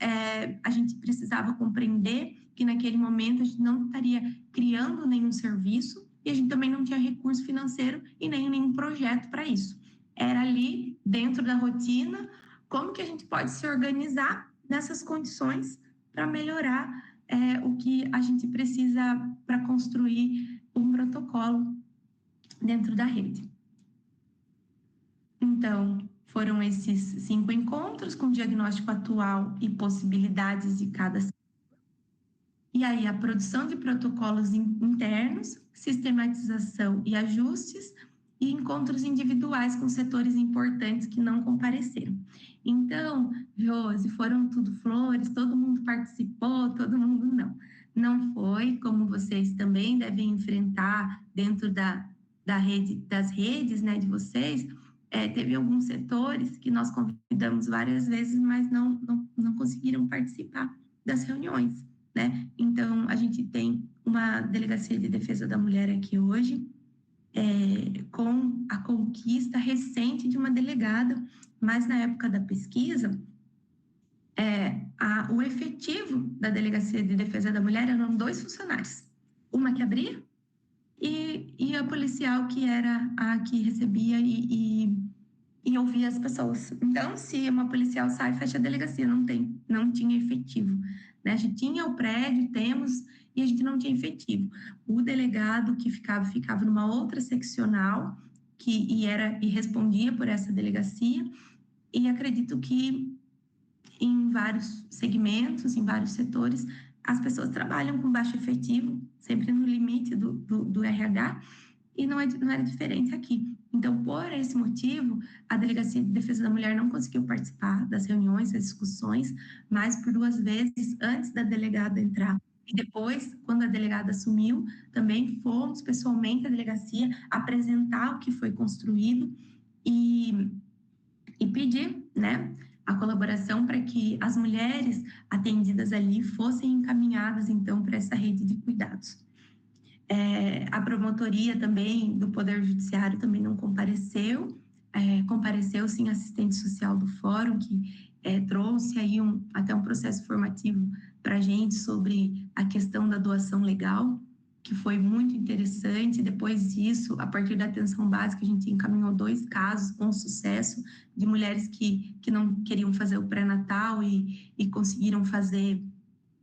a gente precisava compreender que naquele momento a gente não estaria criando nenhum serviço e a gente também não tinha recurso financeiro e nem nenhum projeto para isso. Era ali, dentro da rotina, como que a gente pode se organizar nessas condições para melhorar o que a gente precisa para construir um protocolo dentro da rede. Então, foram esses 5 encontros com diagnóstico atual e possibilidades de cada. E aí, a produção de protocolos internos, sistematização e ajustes, e encontros individuais com setores importantes que não compareceram. Então, Josi, foram tudo flores, todo mundo participou, todo mundo não. Não foi, como vocês também devem enfrentar dentro da rede, das redes, né, de vocês. Teve alguns setores que nós convidamos várias vezes, mas não conseguiram participar das reuniões, né? Então, a gente tem uma Delegacia de Defesa da Mulher aqui hoje, com a conquista recente de uma delegada, mas na época da pesquisa, o efetivo da Delegacia de Defesa da Mulher eram 2 funcionários, uma que abria e a policial que era a que recebia e ouvia as pessoas. Então, se uma policial sai, fecha a delegacia, não tinha efetivo, né? A gente tinha o prédio, temos, e a gente não tinha efetivo. O delegado que ficava numa outra seccional, e respondia por essa delegacia, e acredito que em vários segmentos, em vários setores, as pessoas trabalham com baixo efetivo, sempre no limite do RH, e não era diferente aqui. Então, por esse motivo, a Delegacia de Defesa da Mulher não conseguiu participar das reuniões, das discussões, mas por 2 vezes antes da delegada entrar. E depois, quando a delegada assumiu, também fomos pessoalmente à delegacia apresentar o que foi construído e pedir, né, a colaboração para que as mulheres atendidas ali fossem encaminhadas, então, para essa rede de cuidados. A promotoria também do Poder Judiciário também não compareceu, compareceu sim a assistente social do fórum, que trouxe aí até um processo formativo para a gente sobre a questão da doação legal, que foi muito interessante. Depois disso, a partir da atenção básica, a gente encaminhou 2 casos com sucesso de mulheres que não queriam fazer o pré-natal e conseguiram fazer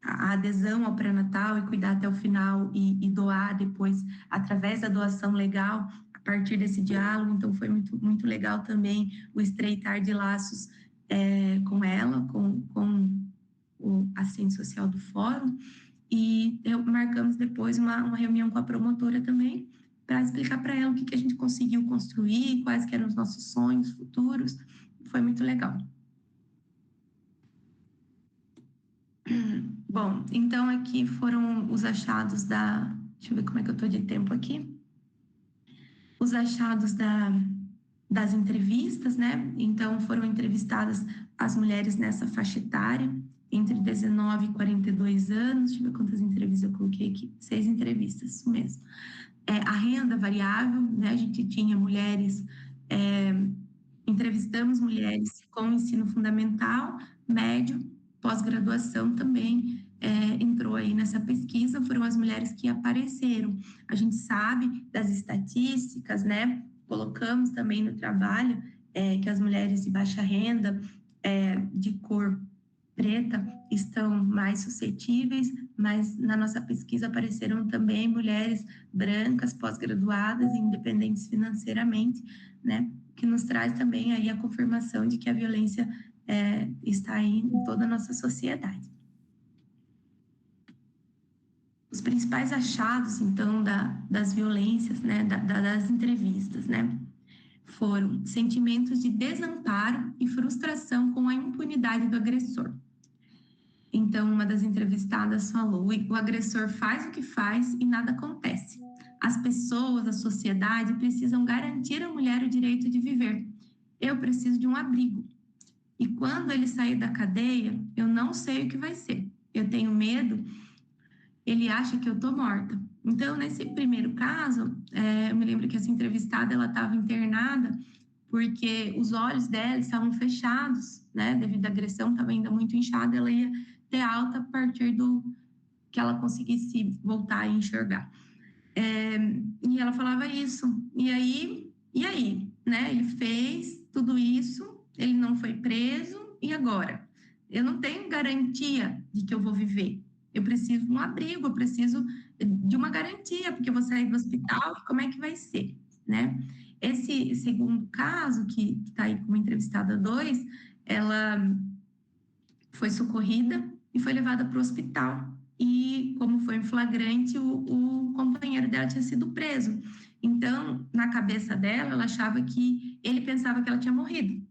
a adesão ao pré-natal e cuidar até o final e doar depois através da doação legal a partir desse diálogo. Então foi muito, muito legal também o estreitar de laços com ela, com o assistente social do fórum, e marcamos depois uma reunião com a promotora também para explicar para ela o que a gente conseguiu construir, quais que eram os nossos sonhos futuros. Foi muito legal. Bom, então aqui foram os achados deixa eu ver como é que eu estou de tempo aqui. Os achados das entrevistas, né? Então foram entrevistadas as mulheres nessa faixa etária, entre 19 e 42 anos. Deixa eu ver quantas entrevistas eu coloquei aqui. 6 entrevistas, isso mesmo. A renda variável, né? A gente tinha mulheres, entrevistamos mulheres com ensino fundamental, médio, pós-graduação também entrou aí nessa pesquisa, foram as mulheres que apareceram. A gente sabe das estatísticas, né? Colocamos também no trabalho que as mulheres de baixa renda, de cor preta, estão mais suscetíveis, mas na nossa pesquisa apareceram também mulheres brancas, pós-graduadas, independentes financeiramente, né? Que nos traz também aí a confirmação de que a violência está aí em toda a nossa sociedade. Os principais achados, então, das violências, né, das entrevistas, né, foram sentimentos de desamparo e frustração com a impunidade do agressor. Então, uma das entrevistadas falou: o agressor faz o que faz e nada acontece. As pessoas, a sociedade precisam garantir à mulher o direito de viver. Eu preciso de um abrigo. E quando ele sair da cadeia, eu não sei o que vai ser. Eu tenho medo, ele acha que eu estou morta. Então, nesse primeiro caso, eu me lembro que essa entrevistada, ela estava internada porque os olhos dela estavam fechados, né? Devido à agressão, estava ainda muito inchada, ela ia ter alta a partir do que ela conseguisse voltar a enxergar. E ela falava isso. E aí, né? Ele fez tudo isso, ele não foi preso, e agora? Eu não tenho garantia de que eu vou viver. Eu preciso de um abrigo, eu preciso de uma garantia, porque eu vou sair do hospital, como é que vai ser, né? Esse segundo caso, que está aí como entrevistada 2, ela foi socorrida e foi levada para o hospital. E, como foi em flagrante, o companheiro dela tinha sido preso. Então, na cabeça dela, ela achava que ele pensava que ela tinha morrido.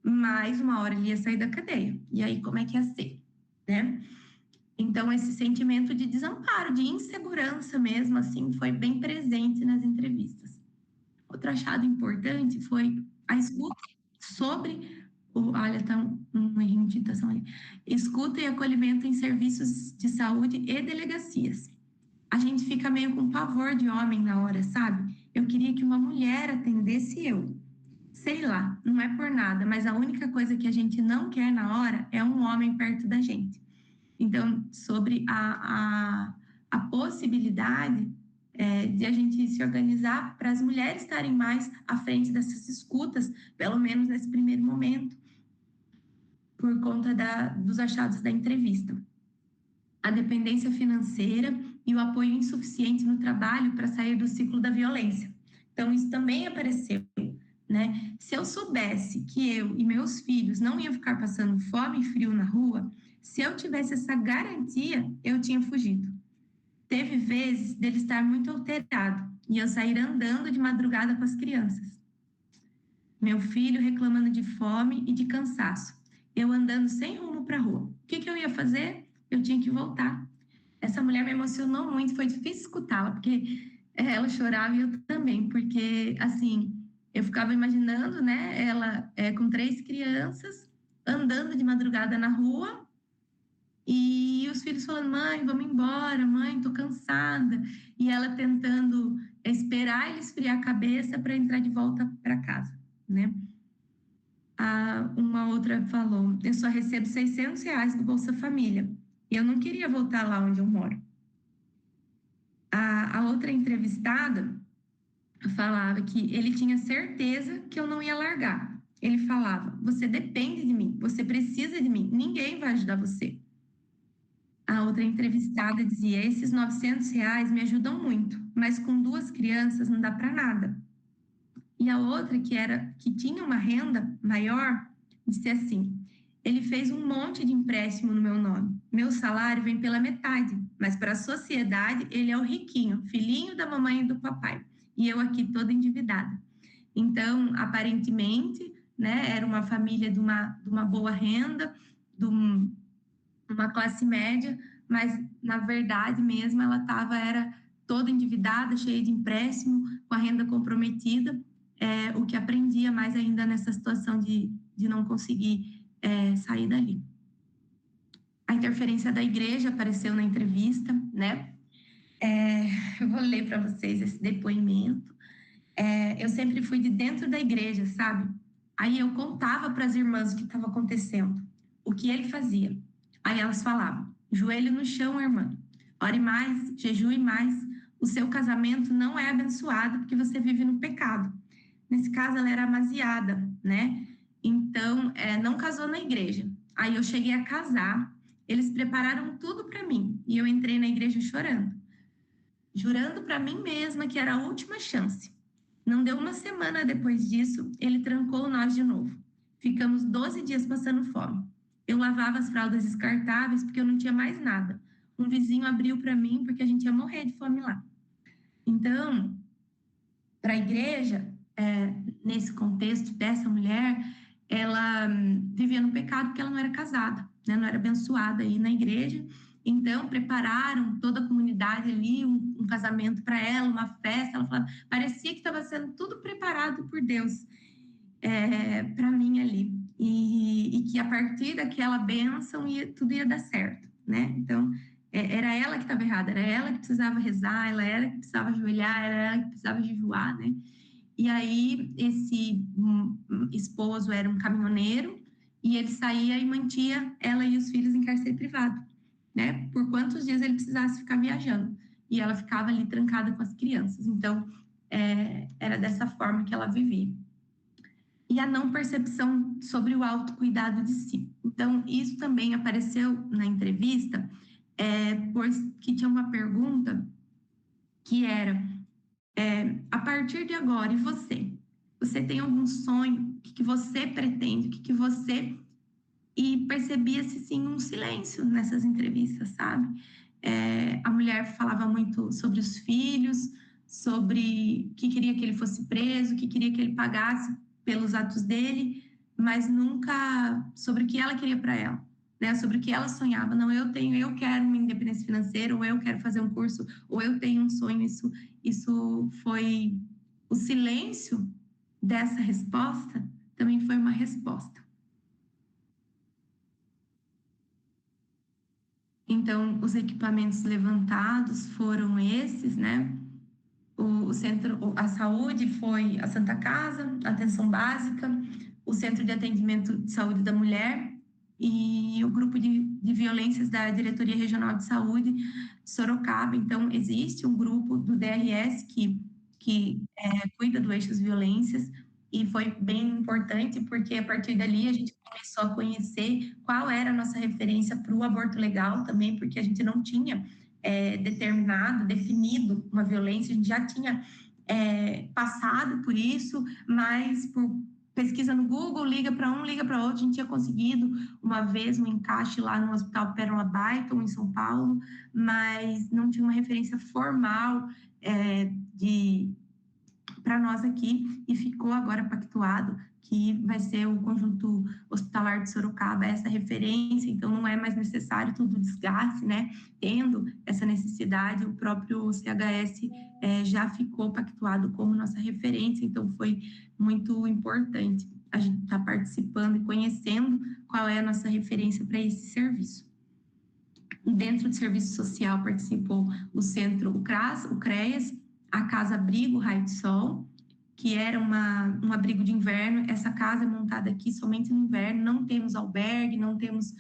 Mas uma hora ele ia sair da cadeia. E aí, como é que ia ser, né? Então, esse sentimento de desamparo, de insegurança mesmo, assim, foi bem presente nas entrevistas. Outro achado importante foi a escuta sobre olha, tá um errinho de digitação ali. Escuta e acolhimento em serviços de saúde e delegacias. A gente fica meio com pavor de homem na hora, sabe? Eu queria que uma mulher atendesse eu. Sei lá, não é por nada, mas a única coisa que a gente não quer na hora é um homem perto da gente. Então, sobre a possibilidade de a gente se organizar para as mulheres estarem mais à frente dessas escutas, pelo menos nesse primeiro momento, por conta dos achados da entrevista. A dependência financeira e o apoio insuficiente no trabalho para sair do ciclo da violência. Então, isso também apareceu, né? Se eu soubesse que eu e meus filhos não iam ficar passando fome e frio na rua, se eu tivesse essa garantia, eu tinha fugido. Teve vezes dele estar muito alterado e eu sair andando de madrugada com as crianças. Meu filho reclamando de fome e de cansaço. Eu andando sem rumo para a rua. O que eu ia fazer? Eu tinha que voltar. Essa mulher me emocionou muito, foi difícil escutá-la, porque ela chorava e eu também, porque, assim, eu ficava imaginando, né, ela com 3 crianças, andando de madrugada na rua, e os filhos falando, mãe, vamos embora, mãe, tô cansada, e ela tentando esperar ele esfriar a cabeça para entrar de volta para casa, né? Uma outra falou, eu só recebo R$ 600 do Bolsa Família, e eu não queria voltar lá onde eu moro. A outra entrevistada falava que ele tinha certeza que eu não ia largar. Ele falava: você depende de mim, você precisa de mim, ninguém vai ajudar você. A outra entrevistada dizia: esses R$ 900 me ajudam muito, mas com 2 crianças não dá para nada. E a outra, que tinha uma renda maior, disse assim: ele fez um monte de empréstimo no meu nome. Meu salário vem pela metade, mas para a sociedade ele é o riquinho, filhinho da mamãe e do papai. E eu aqui toda endividada. Então, aparentemente, né, era uma família de uma boa renda, de uma classe média, mas na verdade mesmo ela era toda endividada, cheia de empréstimo, com a renda comprometida, o que aprendia mais ainda nessa situação de não conseguir sair dali. A interferência da igreja apareceu na entrevista, né? Eu vou ler para vocês esse depoimento. Eu sempre fui de dentro da igreja, sabe? Aí eu contava para as irmãs o que estava acontecendo, o que ele fazia. Aí elas falavam: joelho no chão, irmã, ore mais, jejue mais. O seu casamento não é abençoado porque você vive no pecado. Nesse caso, ela era amaziada, né? Então, não casou na igreja. Aí eu cheguei a casar, eles prepararam tudo para mim e eu entrei na igreja chorando, jurando para mim mesma que era a última chance. Não deu uma semana depois disso, ele trancou nós de novo. Ficamos 12 dias passando fome. Eu lavava as fraldas descartáveis porque eu não tinha mais nada. Um vizinho abriu para mim porque a gente ia morrer de fome lá. Então, para a igreja, nesse contexto dessa mulher, ela vivia no pecado porque ela não era casada, né? Não era abençoada aí na igreja. Então, prepararam toda a comunidade ali, um casamento para ela, uma festa. Ela falava, parecia que estava sendo tudo preparado por Deus para mim ali. E que a partir daquela bênção tudo ia dar certo, né? Então, era ela que estava errada, era ela que precisava rezar, era ela que precisava ajoelhar, era ela que precisava jejuar, né? E aí, esse esposo era um caminhoneiro e ele saía e mantinha ela e os filhos em cárcere privado, né? Por quantos dias ele precisasse ficar viajando. E ela ficava ali trancada com as crianças. Então, era dessa forma que ela vivia. E a não percepção sobre o autocuidado de si. Então, isso também apareceu na entrevista, porque tinha uma pergunta que era, a partir de agora, e você? Você tem algum sonho? O que você pretende? O que você... E percebia-se, sim, um silêncio nessas entrevistas, sabe? A mulher falava muito sobre os filhos, sobre que queria que ele fosse preso, que queria que ele pagasse pelos atos dele, mas nunca sobre o que ela queria para ela, né? Sobre o que ela sonhava. Não, eu quero uma independência financeira, ou eu quero fazer um curso, ou eu tenho um sonho. Isso foi o silêncio dessa resposta, também foi uma resposta. Então, os equipamentos levantados foram esses, né? O centro, a saúde foi a Santa Casa, a atenção básica, o Centro de Atendimento de Saúde da Mulher e o grupo de violências da Diretoria Regional de Saúde de Sorocaba. Então, existe um grupo do DRS que cuida do eixo violências, e foi bem importante, porque a partir dali a gente começou a conhecer qual era a nossa referência para o aborto legal também, porque a gente não tinha definido uma violência, a gente já tinha passado por isso, mas por pesquisa no Google, liga para um, liga para outro. A gente tinha conseguido uma vez um encaixe lá no Hospital Pérola Byton, em São Paulo, mas não tinha uma referência formal para nós aqui, e ficou agora pactuado que vai ser o Conjunto Hospitalar de Sorocaba essa referência, então não é mais necessário todo o desgaste, né? Tendo essa necessidade, o próprio CHS já ficou pactuado como nossa referência, então foi muito importante a gente estar participando e conhecendo qual é a nossa referência para esse serviço. Dentro do serviço social participou o Centro, o CRAS, o CREAS, a Casa Abrigo Raio de Sol, que era um abrigo de inverno. Essa casa é montada aqui somente no inverno, não temos albergue, não temos,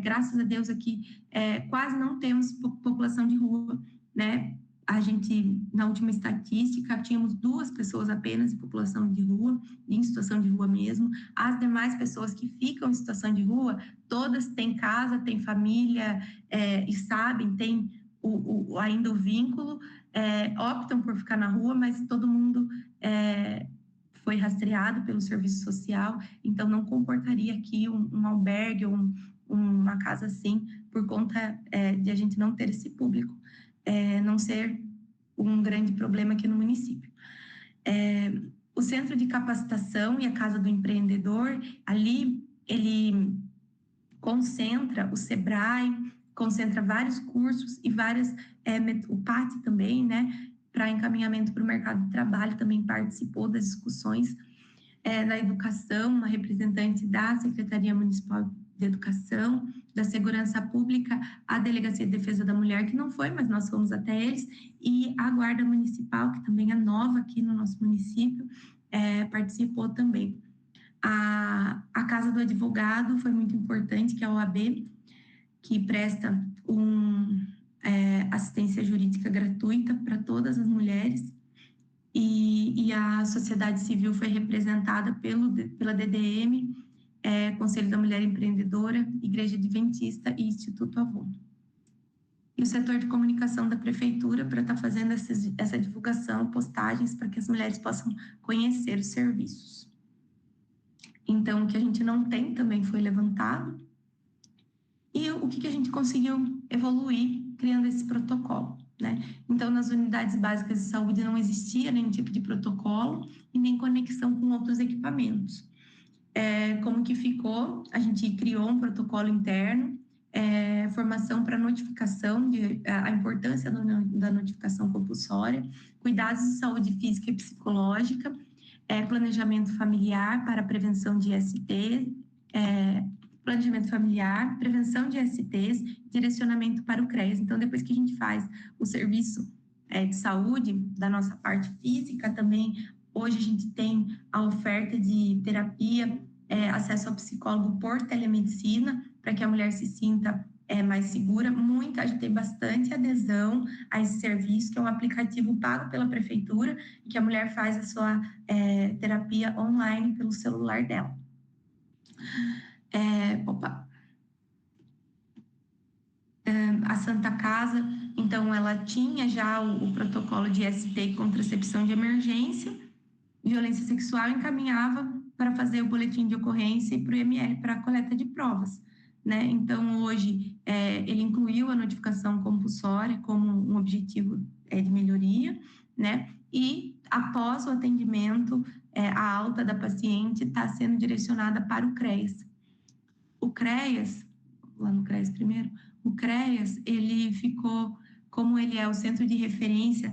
graças a Deus aqui, quase não temos população de rua, né? A gente, na última estatística, tínhamos 2 pessoas apenas em população de rua, em situação de rua mesmo. As demais pessoas que ficam em situação de rua, todas têm casa, têm família, e sabem, têm ainda o vínculo, optam por ficar na rua, mas todo mundo foi rastreado pelo serviço social, então não comportaria aqui um albergue ou uma casa assim, por conta de a gente não ter esse público, não ser um grande problema aqui no município. O Centro de Capacitação e a Casa do Empreendedor, ali ele concentra o SEBRAE, concentra vários cursos e várias, o PAT também, né, para encaminhamento para o mercado de trabalho, também participou das discussões da educação, uma representante da Secretaria Municipal de Educação, da Segurança Pública, a Delegacia de Defesa da Mulher, que não foi, mas nós fomos até eles, e a Guarda Municipal, que também é nova aqui no nosso município, participou também. A Casa do Advogado foi muito importante, que é a OAB, que presta assistência jurídica gratuita para todas as mulheres, e a sociedade civil foi representada pela DDM, Conselho da Mulher Empreendedora, Igreja Adventista e Instituto Avon. E o setor de comunicação da prefeitura para estar fazendo essa divulgação, postagens, para que as mulheres possam conhecer os serviços. Então, o que a gente não tem também foi levantado. E o que a gente conseguiu evoluir criando esse protocolo, né? Então, nas unidades básicas de saúde não existia nenhum tipo de protocolo e nem conexão com outros equipamentos. Como que ficou? A gente criou um protocolo interno, formação para notificação, a importância da notificação compulsória, cuidados de saúde física e psicológica, planejamento familiar para prevenção de IST, planejamento familiar, prevenção de ISTs, direcionamento para o CREAS. Então, depois que a gente faz o serviço de saúde, da nossa parte física também, hoje a gente tem a oferta de terapia, acesso ao psicólogo por telemedicina, para que a mulher se sinta mais segura. A gente tem bastante adesão a esse serviço, que é um aplicativo pago pela prefeitura, e que a mulher faz a sua terapia online pelo celular dela. A Santa Casa, então, ela tinha já o protocolo de IST, contracepção de emergência, violência sexual, encaminhava para fazer o boletim de ocorrência e para o IML, para a coleta de provas, né? Então, hoje, ele incluiu a notificação compulsória como um objetivo de melhoria, né? E, após o atendimento, a alta da paciente está sendo direcionada para o CREAS. O CREAS, lá no CREAS primeiro, o CREAS, ele ficou, como ele é o centro de referência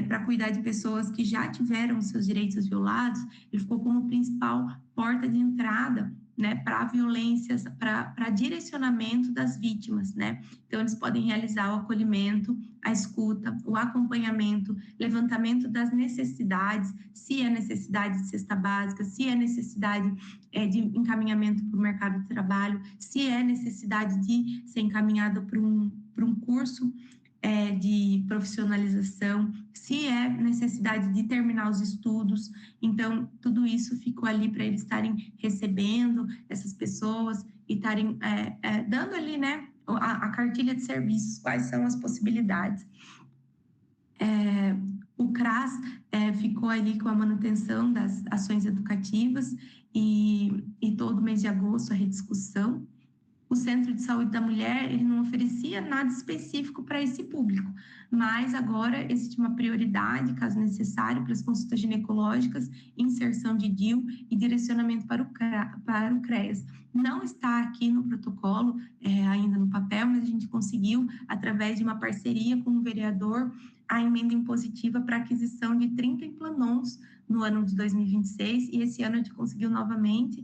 para cuidar de pessoas que já tiveram seus direitos violados, ele ficou como principal porta de entrada, né, para violências, para direcionamento das vítimas, né? Então, eles podem realizar o acolhimento, a escuta, o acompanhamento, levantamento das necessidades, se é necessidade de cesta básica, se é necessidade de encaminhamento para o mercado de trabalho, se é necessidade de ser encaminhado para um curso de profissionalização, se é necessidade de terminar os estudos. Então, tudo isso ficou ali para eles estarem recebendo essas pessoas e estarem dando ali, né, a cartilha de serviços, quais são as possibilidades. O CRAS ficou ali com a manutenção das ações educativas e todo mês de agosto a rediscussão. O Centro de Saúde da Mulher, ele não oferecia nada específico para esse público, mas agora existe uma prioridade, caso necessário, para as consultas ginecológicas, inserção de DIU e direcionamento para o CREAS. Não está aqui no protocolo, ainda no papel, mas a gente conseguiu, através de uma parceria com o vereador, a emenda impositiva para aquisição de 30 implanons no ano de 2026, e esse ano a gente conseguiu novamente,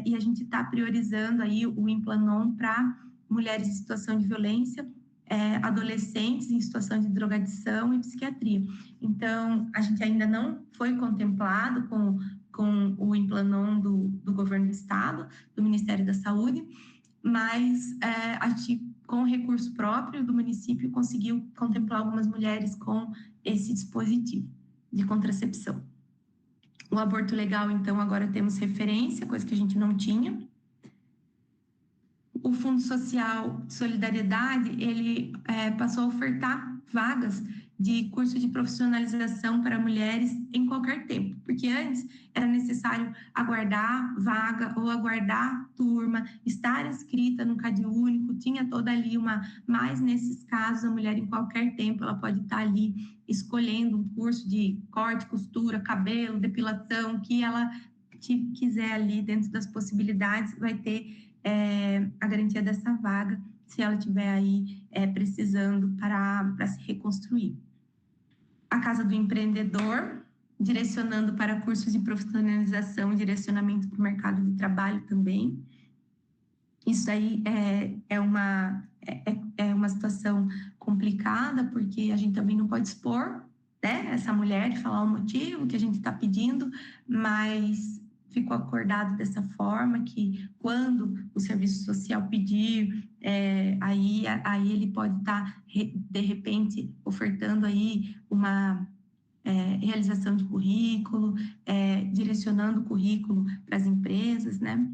e a gente está priorizando aí o Implanon para mulheres em situação de violência, adolescentes em situação de drogadição e psiquiatria. Então, a gente ainda não foi contemplado com o Implanon do governo do estado, do Ministério da Saúde, mas a gente, com recurso próprio do município, conseguiu contemplar algumas mulheres com esse dispositivo de contracepção. O aborto legal, então, agora temos referência, coisa que a gente não tinha. O Fundo Social de Solidariedade, ele passou a ofertar vagas de curso de profissionalização para mulheres em qualquer tempo, porque antes era necessário aguardar vaga ou aguardar turma, estar inscrita no CAD único, tinha toda ali mas nesses casos a mulher em qualquer tempo ela pode estar ali escolhendo um curso de corte, costura, cabelo, depilação, que ela quiser ali dentro das possibilidades, vai ter a garantia dessa vaga, se ela estiver aí precisando para se reconstruir. A Casa do Empreendedor, direcionando para cursos de profissionalização e direcionamento para o mercado de trabalho também. Isso aí é uma situação complicada, porque a gente também não pode expor, né, essa mulher e falar o motivo que a gente está pedindo, mas ficou acordado dessa forma que quando o serviço social pedir, aí ele pode estar, de repente, ofertando aí uma realização de currículo, direcionando o currículo para as empresas, né?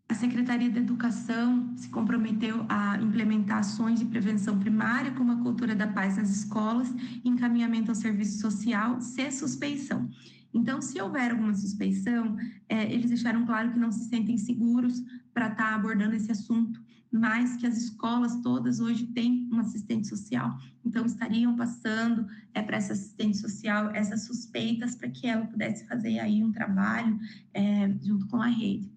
A Secretaria da Educação se comprometeu a implementar ações de prevenção primária, como a cultura da paz nas escolas, e encaminhamento ao serviço social, sem suspeição. Então, se houver alguma suspeição, eles deixaram claro que não se sentem seguros para estar abordando esse assunto, mas que as escolas todas hoje têm um assistente social. Então, estariam passando para essa assistente social essas suspeitas para que ela pudesse fazer aí um trabalho junto com a rede.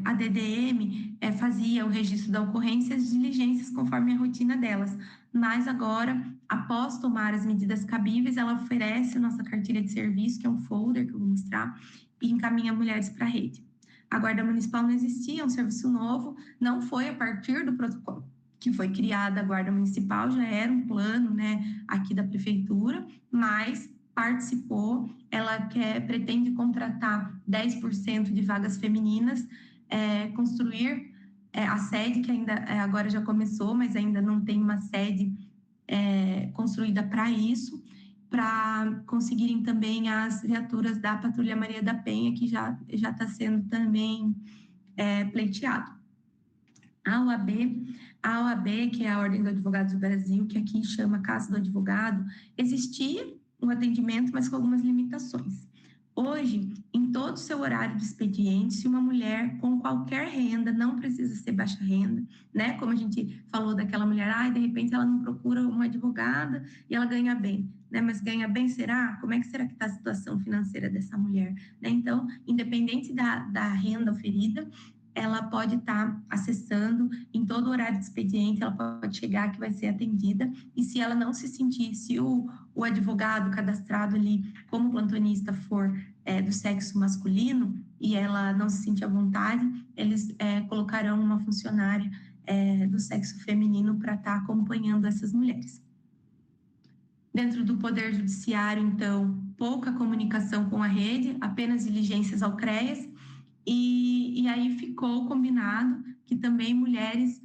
A DDM fazia o registro da ocorrência e as diligências conforme a rotina delas, mas agora, após tomar as medidas cabíveis, ela oferece a nossa cartilha de serviço, que é um folder que eu vou mostrar, e encaminha mulheres para a rede. A Guarda Municipal não existia, é um serviço novo, não foi a partir do protocolo que foi criada a Guarda Municipal, já era um plano, né, aqui da Prefeitura, mas participou, ela pretende contratar 10% de vagas femininas, construir a sede, que ainda agora já começou, mas ainda não tem uma sede construída para isso, para conseguirem também as viaturas da Patrulha Maria da Penha, que já está sendo também pleiteado. A OAB, que é a Ordem dos Advogados do Brasil, que aqui chama Casa do Advogado, existia um atendimento, mas com algumas limitações. Hoje, em todo o seu horário de expediente, se uma mulher com qualquer renda, não precisa ser baixa renda, né? Como a gente falou daquela mulher, de repente ela não procura uma advogada e ela ganha bem, né? Mas ganha bem, será? Como é que será que está a situação financeira dessa mulher? Né? Então, independente da renda oferida, ela pode estar acessando em todo o horário de expediente, ela pode chegar que vai ser atendida, e se ela não se sentir, se o advogado cadastrado ali como plantonista for do sexo masculino e ela não se sentir à vontade, eles colocarão uma funcionária do sexo feminino para estar acompanhando essas mulheres. Dentro do Poder Judiciário, então, pouca comunicação com a rede, apenas diligências ao CREAS, e aí ficou combinado que também mulheres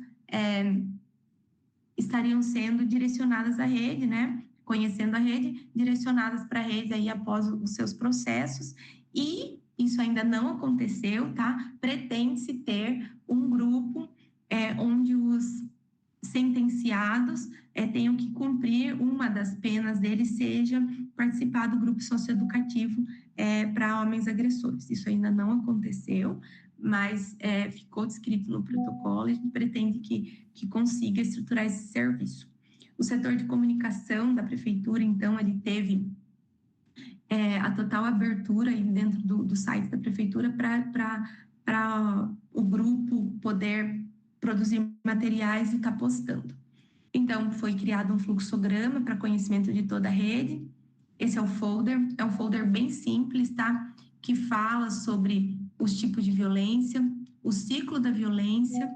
estariam sendo direcionadas à rede, né? Conhecendo a rede, direcionadas para a rede aí após os seus processos, e isso ainda não aconteceu, tá? Pretende-se ter um grupo onde os sentenciados tenham que cumprir, uma das penas deles seja participar do grupo socioeducativo para homens agressores. Isso ainda não aconteceu, mas ficou descrito no protocolo e a gente pretende que consiga estruturar esse serviço. O setor de comunicação da prefeitura, então, ele teve a total abertura aí dentro do site da prefeitura para o grupo poder produzir materiais e estar postando. Então, foi criado um fluxograma para conhecimento de toda a rede. Esse é um folder bem simples, tá? Que fala sobre os tipos de violência, o ciclo da violência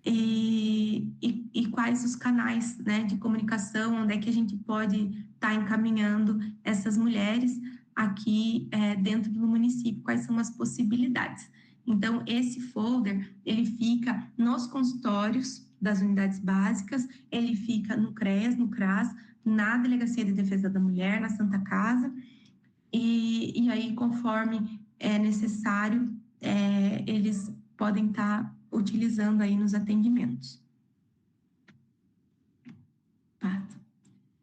e quais os canais, né, de comunicação, onde é que a gente pode estar encaminhando essas mulheres aqui dentro do município, quais são as possibilidades. Então, esse folder, ele fica nos consultórios das unidades básicas, ele fica no CREAS, no CRAS, na Delegacia de Defesa da Mulher, na Santa Casa, e aí, conforme é necessário, eles podem estar utilizando aí nos atendimentos.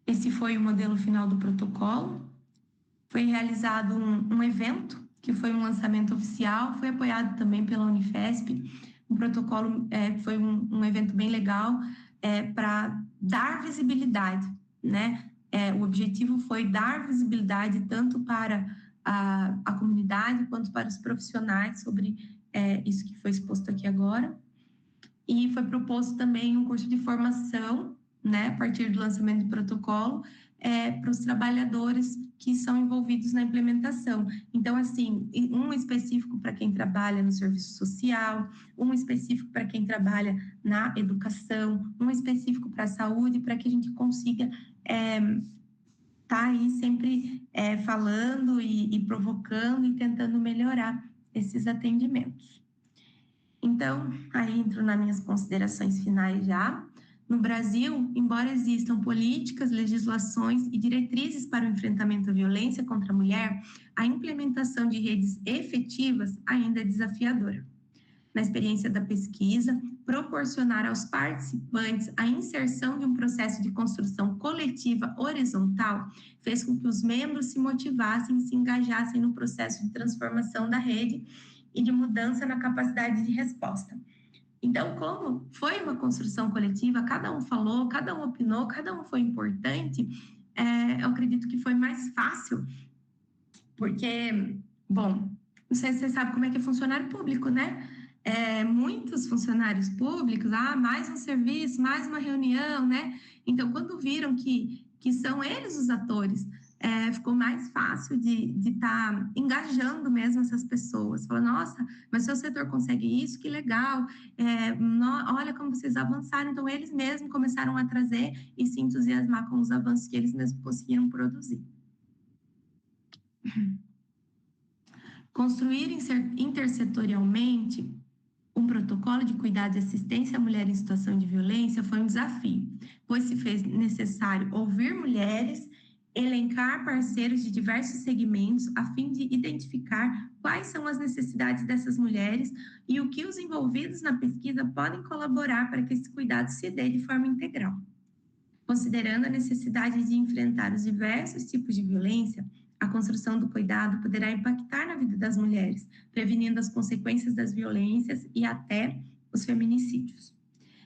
Esse foi o modelo final do protocolo. Foi realizado um evento, que foi um lançamento oficial, foi apoiado também pela Unifesp. O protocolo foi um evento bem legal para dar visibilidade, né? O objetivo foi dar visibilidade tanto para a comunidade quanto para os profissionais sobre isso que foi exposto aqui agora. E foi proposto também um curso de formação, né, a partir do lançamento do protocolo, para os trabalhadores que são envolvidos na implementação. Então, assim, um específico para quem trabalha no serviço social, um específico para quem trabalha na educação, um específico para a saúde, para que a gente consiga tá aí sempre falando e provocando e tentando melhorar esses atendimentos. Então, aí entro nas minhas considerações finais já. No Brasil, embora existam políticas, legislações e diretrizes para o enfrentamento à violência contra a mulher, a implementação de redes efetivas ainda é desafiadora. Na experiência da pesquisa, proporcionar aos participantes a inserção de um processo de construção coletiva horizontal fez com que os membros se motivassem e se engajassem no processo de transformação da rede e de mudança na capacidade de resposta. Então, como foi uma construção coletiva, cada um falou, cada um opinou, cada um foi importante, eu acredito que foi mais fácil, porque, bom, não sei se você sabe como é que é funcionário público, né? Muitos funcionários públicos, mais um serviço, mais uma reunião, né? Então, quando viram que são eles os atores, ficou mais fácil de estar engajando mesmo essas pessoas. Falou, nossa, mas seu setor consegue isso, que legal. Olha como vocês avançaram. Então, eles mesmos começaram a trazer e se entusiasmar com os avanços que eles mesmos conseguiram produzir. Construir intersetorialmente um protocolo de cuidado e assistência à mulher em situação de violência foi um desafio, pois se fez necessário ouvir mulheres, elencar parceiros de diversos segmentos a fim de identificar quais são as necessidades dessas mulheres e o que os envolvidos na pesquisa podem colaborar para que esse cuidado se dê de forma integral. Considerando a necessidade de enfrentar os diversos tipos de violência, a construção do cuidado poderá impactar na vida das mulheres, prevenindo as consequências das violências e até os feminicídios.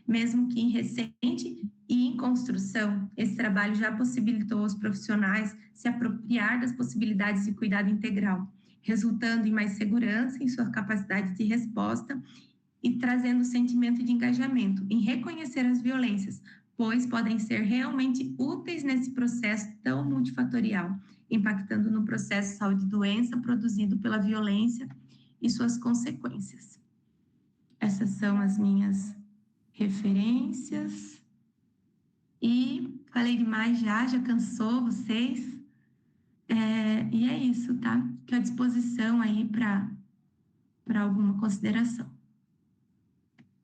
Mesmo que em recente e em construção, esse trabalho já possibilitou aos profissionais se apropriar das possibilidades de cuidado integral, resultando em mais segurança em sua capacidade de resposta e trazendo sentimento de engajamento em reconhecer as violências, pois podem ser realmente úteis nesse processo tão multifatorial, impactando no processo de saúde e doença produzido pela violência e suas consequências. Essas são as minhas referências. E falei demais já cansou vocês. E é isso, tá? Fico à disposição aí para alguma consideração.